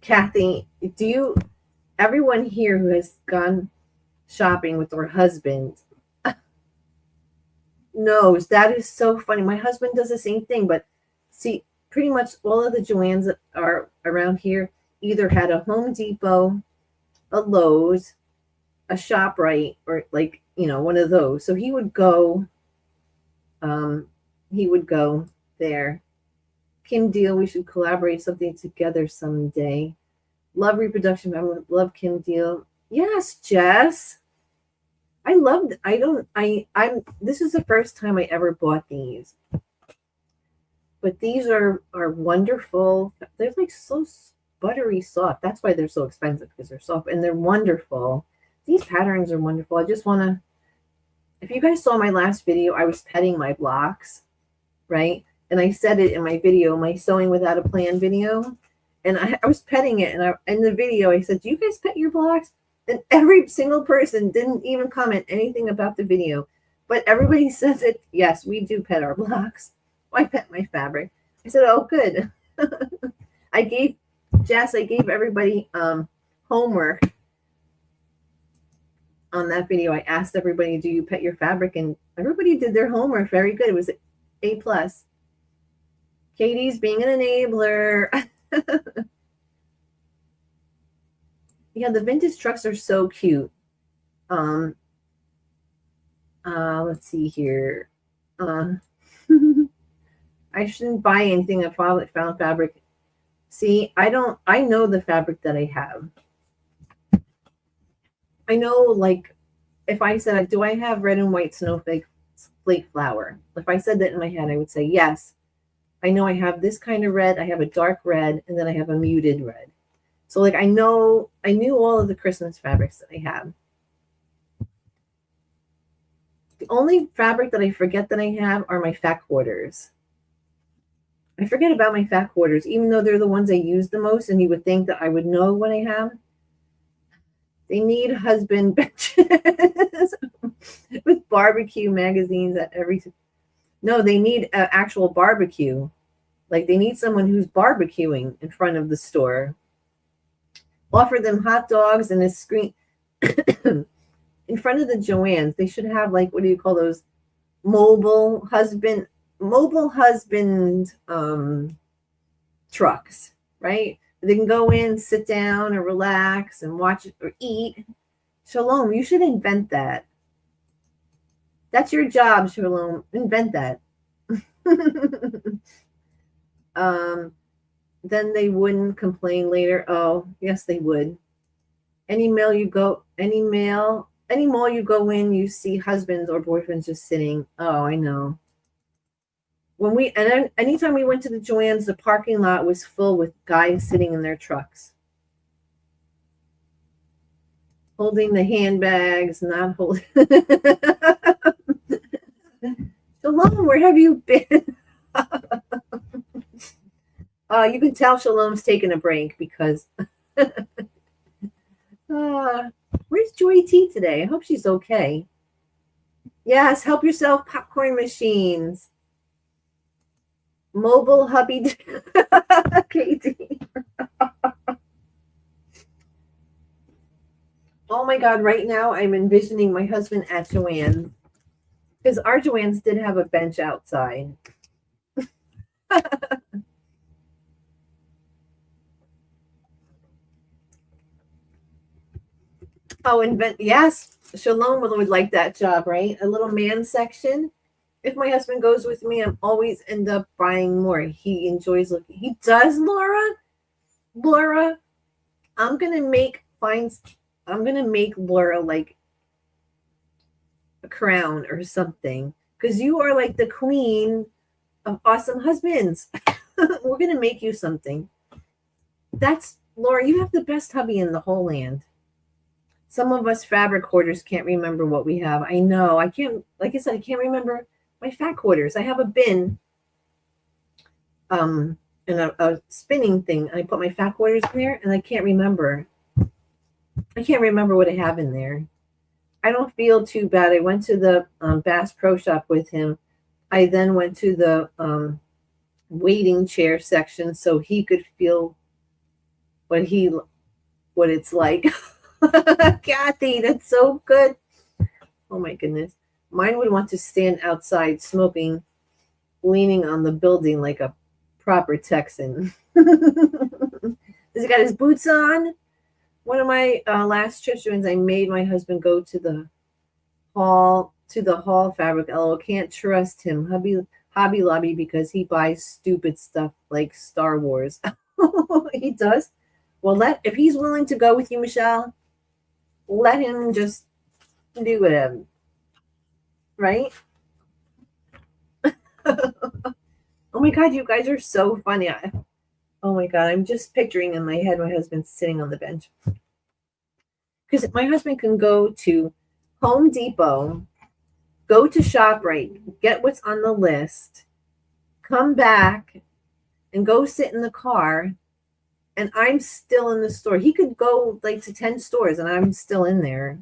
Kathy, everyone here who has gone shopping with their husband knows that is so funny. My husband does the same thing, but see, pretty much all of the Joannes that are around here either had a Home Depot, a Lowe's, a ShopRite, or like, you know, one of those. So he would go there. Kim Deal, we should collaborate something together someday. Love reproduction. I love Kim Deal. Yes, Jess. I loved. I don't. I'm. This is the first time I ever bought these, but these are wonderful. They're like so buttery soft. That's why they're so expensive, because they're soft and they're wonderful. These patterns are wonderful. I just want to. If you guys saw my last video, I was petting my blocks, right? And I said it in my video, my sewing without a plan video, and I was petting it, and in the video I said, "Do you guys pet your blocks?" And every single person didn't even comment anything about the video, but everybody says it. Yes, we do pet our blocks. I pet my fabric. I said, "Oh, good." I gave everybody homework on that video. I asked everybody, "Do you pet your fabric?" And everybody did their homework very good. It was A+. Katie's being an enabler. Yeah, the vintage trucks are so cute. Let's see here. I shouldn't buy anything at Found Fabric. See, I know the fabric that I have. I know, like, if I said, do I have red and white snowflake flower? If I said that in my head, I would say, yes. I know I have this kind of red. I have a dark red, and then I have a muted red. So, like, I knew all of the Christmas fabrics that I have. The only fabric that I forget that I have are my fat quarters. I forget about my fat quarters, even though they're the ones I use the most, and you would think that I would know what I have. They need husband benches with barbecue magazines at every. No, they need an actual barbecue. Like, they need someone who's barbecuing in front of the store. Offer them hot dogs and a screen in front of the Joann's. They should have, like, what do you call those? Mobile husband trucks, right? They can go in, sit down, or relax and watch it or eat. Shalom, you should invent that. That's your job, Shalom. Invent that. Then they wouldn't complain later. Oh, yes, they would. Any mall you go in, you see husbands or boyfriends just sitting. Oh, I know. Anytime we went to the Joann's, the parking lot was full with guys sitting in their trucks, holding the handbags, not holding. Shalom, where have you been? You can tell Shalom's taking a break because where's Joy T today? I hope she's okay. Yes, help yourself, popcorn machines. Mobile hubby. Katie. Oh my God, right now I'm envisioning my husband at Joann's, because our Joann's did have a bench outside. Oh, yes, Shalom would like that job, right? A little man section. If my husband goes with me, I'm always end up buying more. He enjoys looking. He does, Laura. Laura, I'm gonna make Laura like a crown or something, because you are like the queen of awesome husbands. We're gonna make you something. That's Laura. You have the best hubby in the whole land. Some of us fabric hoarders can't remember what we have. I know. I can't. Like I said, I can't remember my fat quarters. I have a bin, and a spinning thing, and I put my fat quarters in there, and I can't remember. I can't remember what I have in there. I don't feel too bad. I went to the Bass Pro Shop with him. I then went to the waiting chair section so he could feel what it's like. Kathy, that's so good. Oh my goodness. Mine would want to stand outside smoking, leaning on the building like a proper Texan. Has he got his boots on? One of my last trips, I made my husband go to the hall fabric. Oh, can't trust him. Hobby Lobby because he buys stupid stuff like Star Wars. He does. Well, if he's willing to go with you, Michelle, let him just do whatever. Right? Oh my God, you guys are so funny. Oh my God, I'm just picturing in my head my husband sitting on the bench. Because my husband can go to Home Depot, go to ShopRite, get what's on the list, come back and go sit in the car, and I'm still in the store. He could go like to 10 stores and I'm still in there.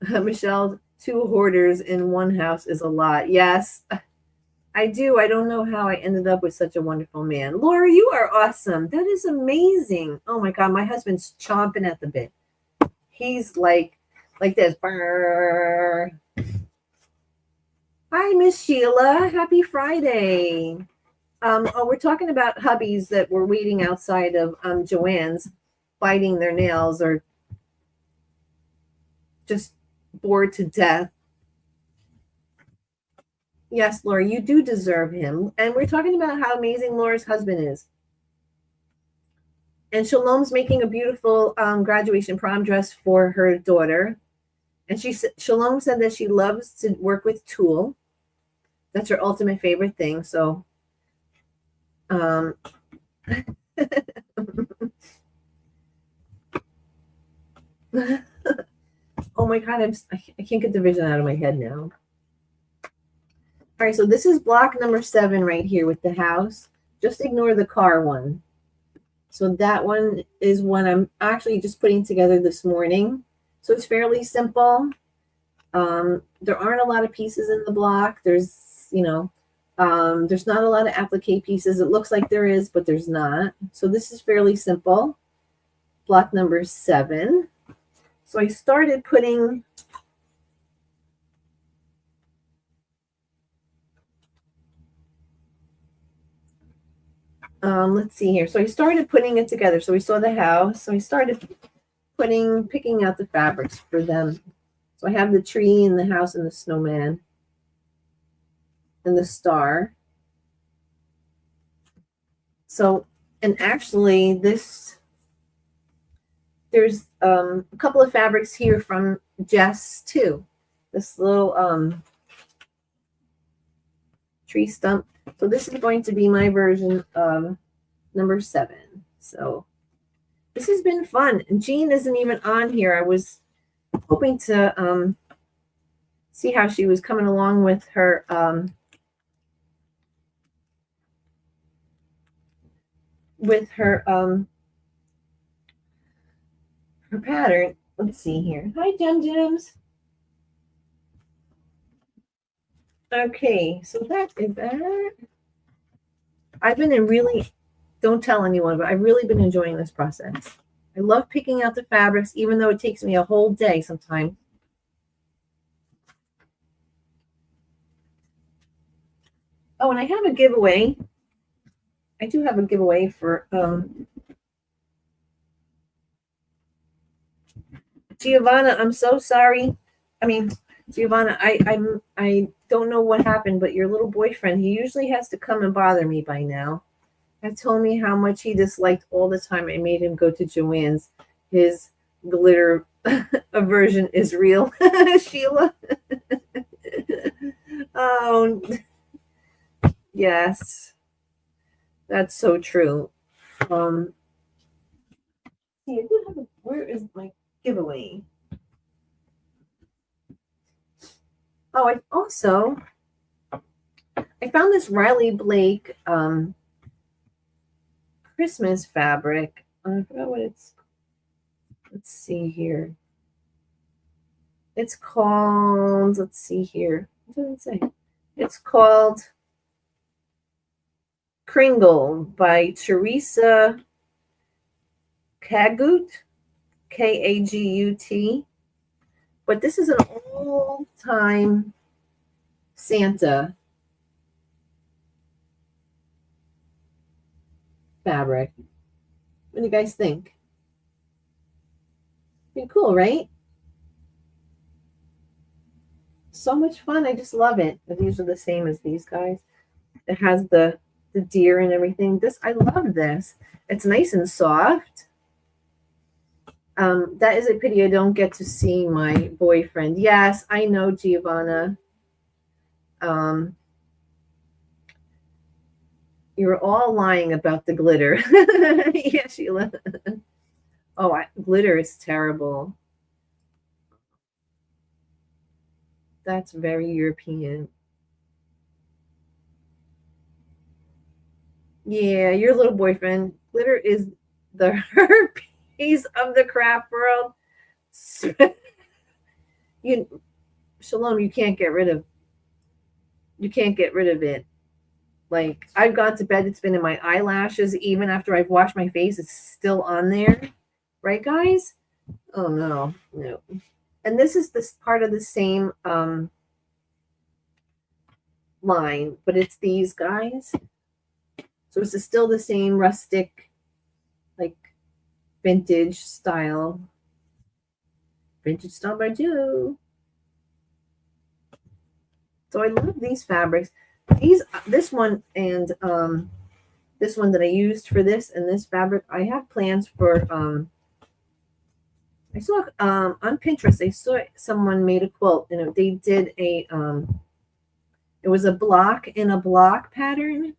Michelle, 2 hoarders in one house is a lot. Yes, I do. I don't know how I ended up with such a wonderful man. Laura, you are awesome. That is amazing. Oh my God, my husband's chomping at the bit. He's like this. Brr. Hi, Miss Sheila. Happy Friday. We're talking about hubbies that were waiting outside of Joann's, biting their nails or just bored to death. Yes, Laura, you do deserve him. And we're talking about how amazing Laura's husband is. And Shalom's making a beautiful graduation prom dress for her daughter. And Shalom said that she loves to work with tulle. That's her ultimate favorite thing. So, oh my God, I can't get the vision out of my head now. All right, so this is block number 7 right here with the house. Just ignore the car one. So that one is one I'm actually just putting together this morning. So it's fairly simple. There aren't a lot of pieces in the block. There's not a lot of applique pieces. It looks like there is, but there's not. So this is fairly simple. Block number 7. So I started putting let's see here. So I started putting it together. So we saw the house. So I started picking out the fabrics for them. So I have the tree and the house and the snowman and the star. So, and actually there's a couple of fabrics here from Jess too. This little tree stump. So this is going to be my version of number 7. So this has been fun. And Jean isn't even on here. I was hoping to see how she was coming along with her her pattern. Let's see here. Hi, Gems. Okay, so that is that. I've been don't tell anyone, but I've really been enjoying this process. I love picking out the fabrics, even though it takes me a whole day sometimes. Oh, and I have a giveaway. I do have a giveaway for Giovanna. I'm so sorry. I mean, Giovanna, I don't know what happened, but your little boyfriend, he usually has to come and bother me by now. Have told me how much he disliked all the time I made him go to Joann's. His glitter aversion is real. Sheila. Oh, yes. That's so true. Where is my giveaway? Oh, I found this Riley Blake Christmas fabric. I forgot what let's see here. It's called, let's see here. What does it say? It's called Kringle by Teresa Kagut, Kagut. But this is an old-time Santa fabric. What do you guys think? Pretty cool, right? So much fun. I just love it. These are the same as these guys. It has the deer and everything. I love this. It's nice and soft. That is a pity I don't get to see my boyfriend. Yes, I know, Giovanna. You're all lying about the glitter. Yeah, Sheila. Oh, glitter is terrible. That's very European. Yeah, your little boyfriend. Glitter is the herpes of the craft world. You, Shalom, you can't get rid of. You can't get rid of it. Like, I've gone to bed, it's been in my eyelashes. Even after I've washed my face, it's still on there. Right, guys? Oh, no. No. And this is this part of the same line, but it's these guys. So it's still the same rustic, like, vintage style. Vintage style by Joe. So I love these fabrics. This one and this one that I used for this and this fabric, I have plans for I saw on Pinterest, I saw someone made a quilt and they did a it was a block in a block pattern.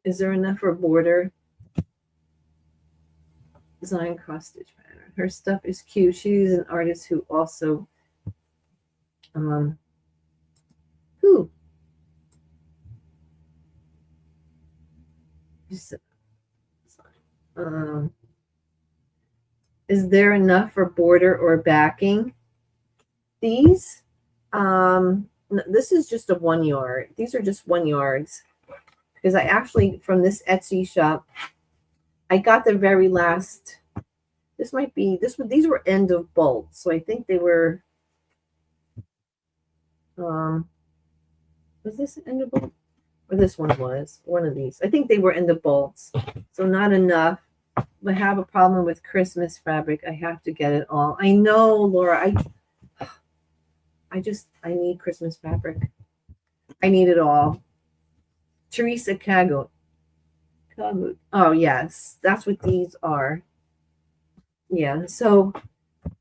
Is there enough for border? Design cross stitch pattern. Her stuff is cute. She's an artist who also who is there enough for border or backing? These this is just a 1 yard. These are just 1 yards because I actually, from this Etsy shop, I got the very last. This might be these were end of bolts, so I think they were was this end of bolt? Or this one was one of these. I think they were end of bolts, so not enough. But I have a problem with Christmas fabric. I have to get it all. I know, Laura. I need Christmas fabric. I need it all. Teresa Cago. Oh, yes. That's what these are. Yeah. So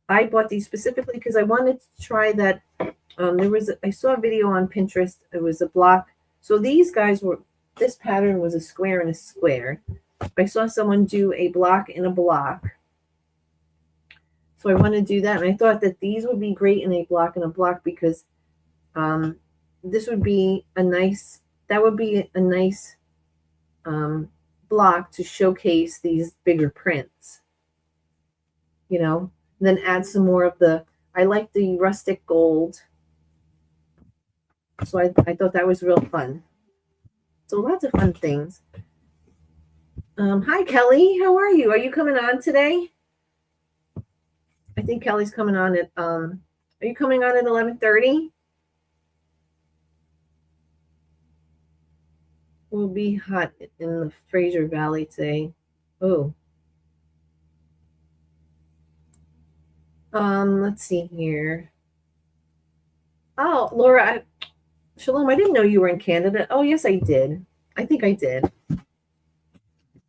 I bought these specifically because I wanted to try that. I saw a video on Pinterest. It was a block. So these guys this pattern was a square and a square. I saw someone do a block and a block. So I want to do that. And I thought that these would be great in a block and a block because this would be a nice, block to showcase these bigger prints, and then add some more of I like the rustic gold. So I thought that was real fun. So lots of fun things. Hi, Kelly. How are you? Are you coming on today? I think Kelly's coming on at, are you coming on at 11:30? Will be hot in the Fraser Valley today. Oh. Let's see here. Oh, Laura, Shalom, I didn't know you were in Canada. Oh, yes, I did. I think I did.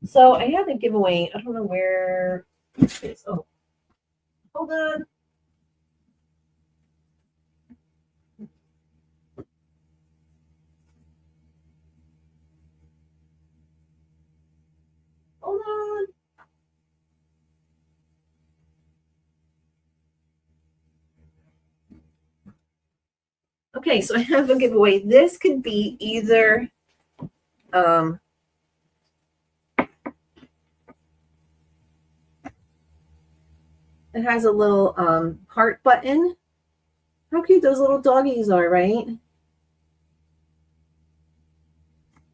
So I had a giveaway. I don't know where it is. Oh, hold on. Hold on. Okay, so I have a giveaway. This could be either it has a little heart button. How cute those little doggies are, right?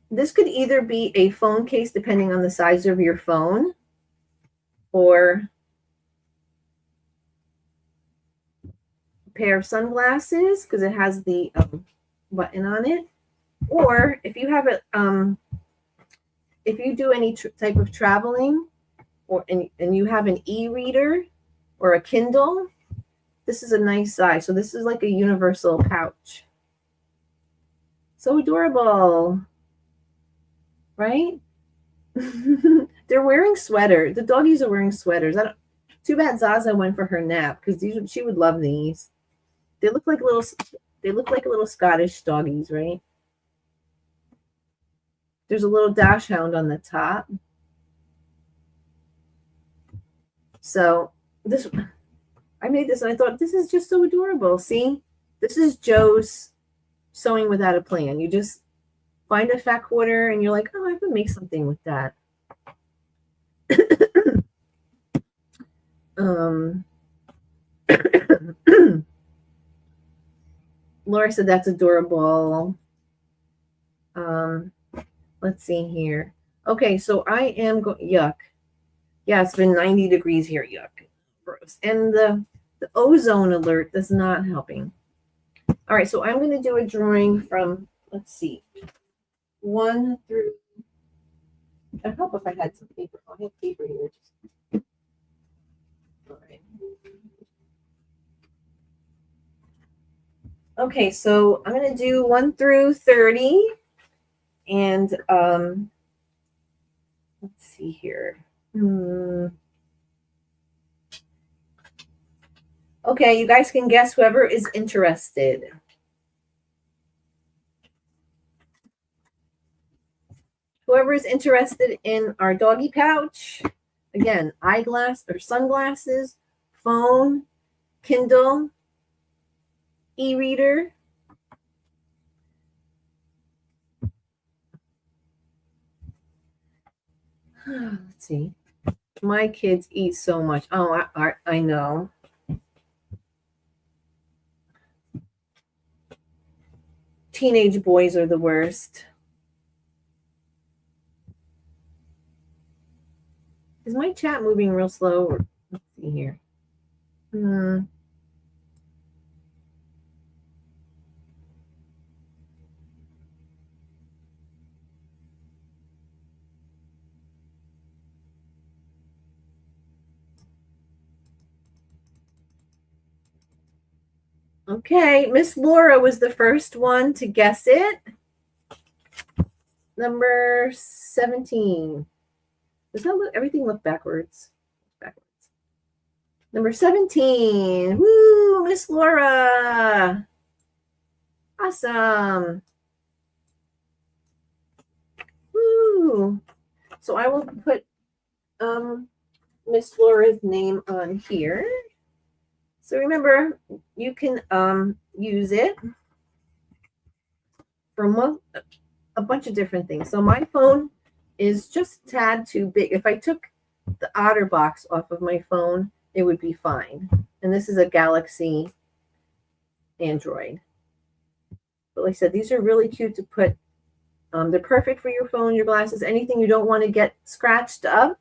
This could either be a phone case, depending on the size of your phone, or a pair of sunglasses, because it has the button on it. Or if you have it, if you do any type of traveling, and you have an e-reader or a Kindle, This is a nice size. So this is like a universal pouch. So adorable, right? They're wearing sweaters. The doggies are wearing sweaters. Too bad Zaza went for her nap because she would love these. They look like little Scottish doggies, right? There's a little dash hound on the top. So I made this and I thought this is just so adorable. See, this is Joe's sewing without a plan. You just find a fat quarter and you're like, oh, I could make something with that. Laura said that's adorable. Let's see here. Okay, so I am going, yuck. Yeah, it's been 90 degrees here, yuck. Gross. And the ozone alert is not helping. All right, so I'm going to do a drawing from, let's see, 1 through, I'd help if I had some paper. I have paper here. All right. Okay, so I'm going to do 1 through 30. And let's see here. Okay, you guys can guess whoever is interested. Whoever is interested in our doggy pouch, again, eyeglass or sunglasses, phone, Kindle, e-reader. Let's see. My kids eat so much. Oh, I know. Teenage boys are the worst. Is my chat moving real slow? Let's see here. Okay, Miss Laura was the first one to guess it. Number 17. Does that look, everything look backwards? Backwards. Number 17. Woo, Miss Laura. Awesome. Woo. So I will put Miss Laura's name on here. So remember, you can use it for a bunch of different things. So my phone is just a tad too big. If I took the OtterBox off of my phone, it would be fine. And this is a Galaxy Android. But like I said, these are really cute to put. They're perfect for your phone, your glasses, anything you don't want to get scratched up.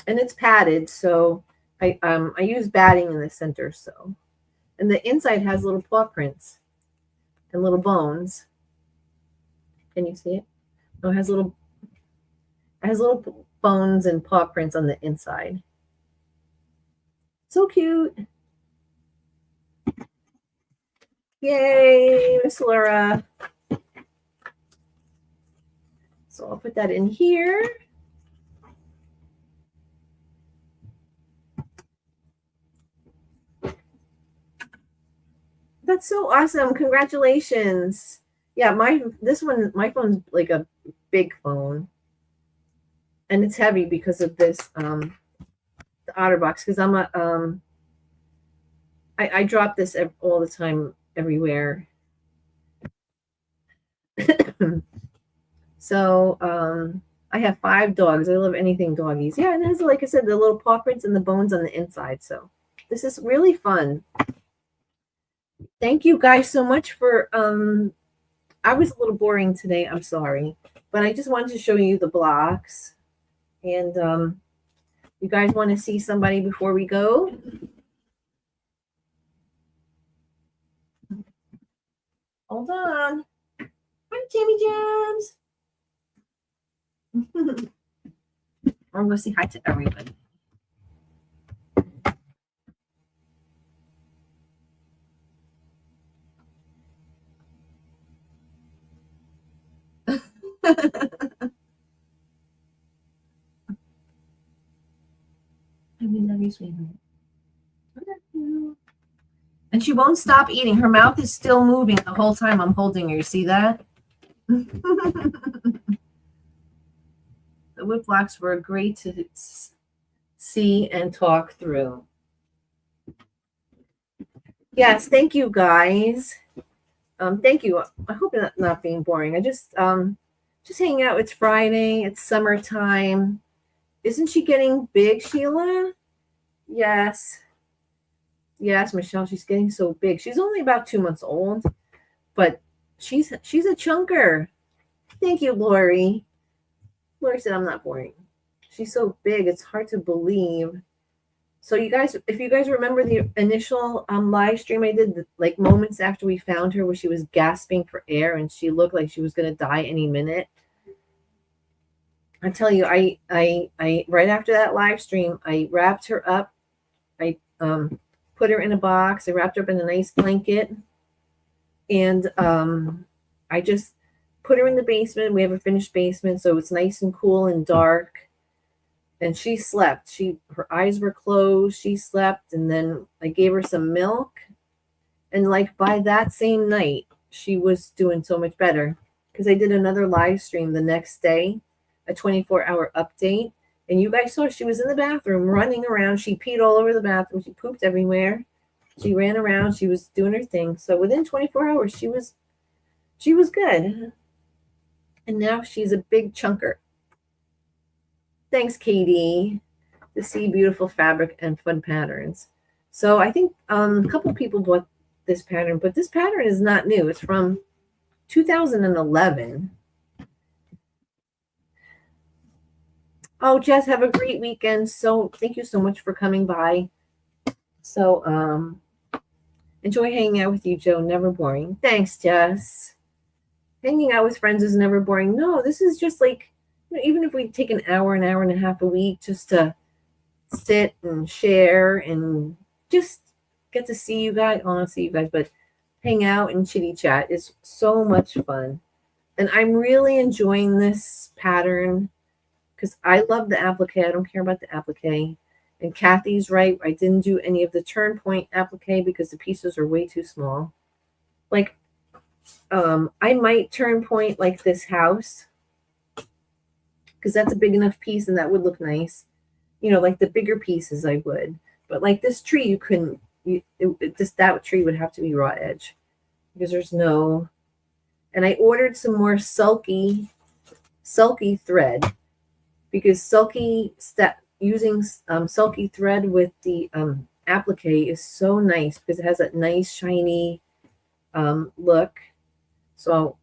And it's padded, so I use batting in the center, so. And the inside has little paw prints and little bones. Can you see it? Oh, it has little bones and paw prints on the inside. So cute. Yay, Miss Laura. So I'll put that in here. That's so awesome. Congratulations. Yeah, my phone's like a big phone. And it's heavy because of this the OtterBox, because I'm a I drop this all the time everywhere. So I have 5 dogs. I love anything doggies. Yeah, and there's, like I said, the little paw prints and the bones on the inside. So this is really fun. Thank you guys so much for I was a little boring today, I'm sorry, but I just wanted to show you the blocks. And you guys want to see somebody before we go? Hold on. Hi, Jamie Jams. I'm going to say hi to everybody. love you, sweetheart. And she won't stop eating. Her mouth is still moving the whole time I'm holding her. You see that? The wood blocks were great to see and talk through. Yes, thank you guys. Thank you. I hope it's not being boring. I just hanging out. It's Friday. It's summertime. Isn't she getting big, Sheila? Yes. Yes, Michelle, she's getting so big. She's only about 2 months old, but she's a chunker. Thank you, Lori. Lori said I'm not boring. She's so big, it's hard to believe. So you guys, if you guys remember the initial live stream I did, like moments after we found her, where she was gasping for air and she looked like she was going to die any minute. I tell you, I right after that live stream, I wrapped her up. I put her in a box. I wrapped her up in a nice blanket, and I just put her in the basement. We have a finished basement, so it's nice and cool and dark. And she slept. Her eyes were closed. She slept, and then I gave her some milk. And like by that same night, she was doing so much better, because I did another live stream the next day, a 24-hour update. And you guys saw she was in the bathroom running around. She peed all over the bathroom. She pooped everywhere. She ran around. She was doing her thing. So within 24 hours, she was good. And now she's a big chunker. Thanks, Katie. To see beautiful fabric and fun patterns. So I think a couple people bought this pattern, but this pattern is not new. It's from 2011. Oh, Jess, have a great weekend. So thank you so much for coming by. So enjoy hanging out with you, Joe. Never boring. Thanks, Jess. Hanging out with friends is never boring. No, this is just like, even if we take an hour and a half a week just to sit and share and just get to see you guys. Well, not see you guys, but hang out and chitty chat is so much fun. And I'm really enjoying this pattern, because I love the applique. I don't care about the applique. And Kathy's right. I didn't do any of the turn point applique because the pieces are way too small. Like, I might turn point like this house, because that's a big enough piece and that would look nice. Like the bigger pieces I would. But like this tree, you couldn't. That tree would have to be raw edge, because there's no. And I ordered some more sulky thread, because using sulky thread with the applique is so nice, because it has that nice shiny look. So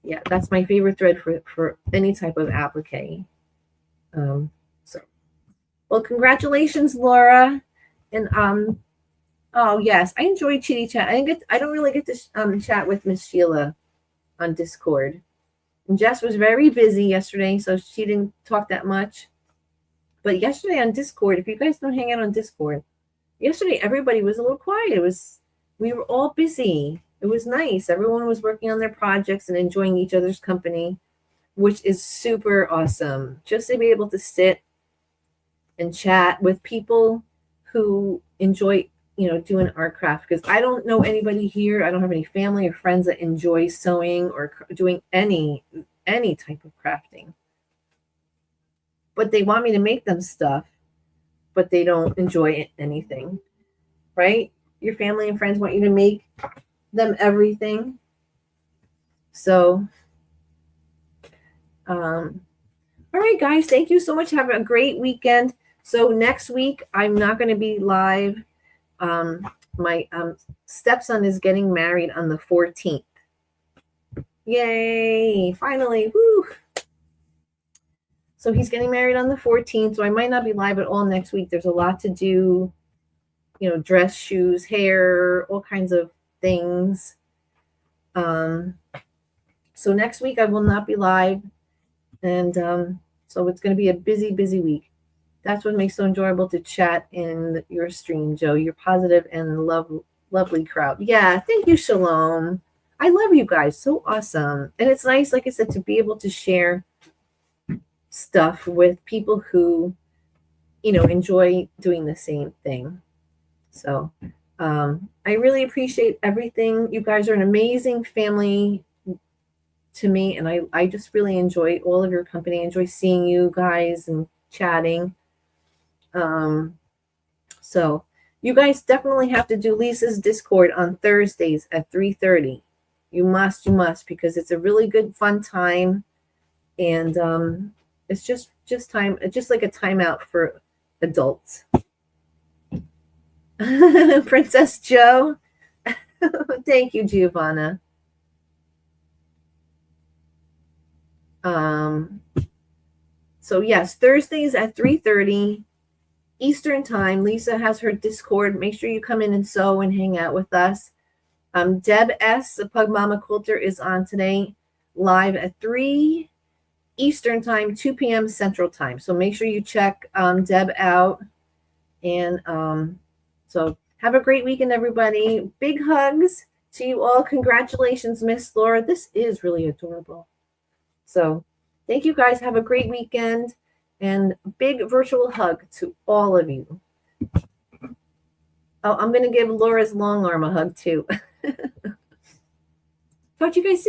yeah, that's my favorite thread for any type of applique. Well, congratulations, Laura. And oh yes, I enjoyed chitty chat. I don't really get to chat with Miss Sheila on Discord. And Jess was very busy yesterday, so she didn't talk that much. But yesterday on Discord, if you guys don't hang out on Discord, yesterday everybody was a little quiet. We were all busy. It was nice. Everyone was working on their projects and enjoying each other's company, which is super awesome. Just to be able to sit and chat with people who enjoy, doing art craft, because I don't know anybody here. I don't have any family or friends that enjoy sewing or doing any type of crafting. But they want me to make them stuff, but they don't enjoy anything, right? Your family and friends want you to make them everything. So, all right, guys, thank you so much. Have a great weekend. So next week, I'm not going to be live. My stepson is getting married on the 14th. Yay, finally. Woo. So he's getting married on the 14th, so I might not be live at all next week. There's a lot to do, dress, shoes, hair, all kinds of things. So next week I will not be live, and so it's going to be a busy, busy week. That's what makes it so enjoyable to chat in your stream, Joe. You're positive and lovely crowd. Yeah, thank you, Shalom. I love you guys. So awesome. And it's nice, like I said, to be able to share stuff with people who, you know, enjoy doing the same thing. So I really appreciate everything. You guys are an amazing family to me, and I just really enjoy all of your company. I enjoy seeing you guys and chatting. So you guys definitely have to do Lisa's Discord on Thursdays at 3:30. You must, because it's a really good fun time, and it's just time, just like a timeout for adults. Princess Joe. Thank you, Giovanna. So yes, Thursdays at 3:30 Eastern time. Lisa has her Discord. Make sure you come in and sew and hang out with us. Deb S, the Pug Mama Quilter, is on today live at 3 Eastern time, 2 p.m. Central time. So make sure you check Deb out. And so have a great weekend, everybody. Big hugs to you all. Congratulations, Miss Laura. This is really adorable. So thank you guys. Have a great weekend. And big virtual hug to all of you. Oh, I'm going to give Laura's long arm a hug too. Talk to you guys soon.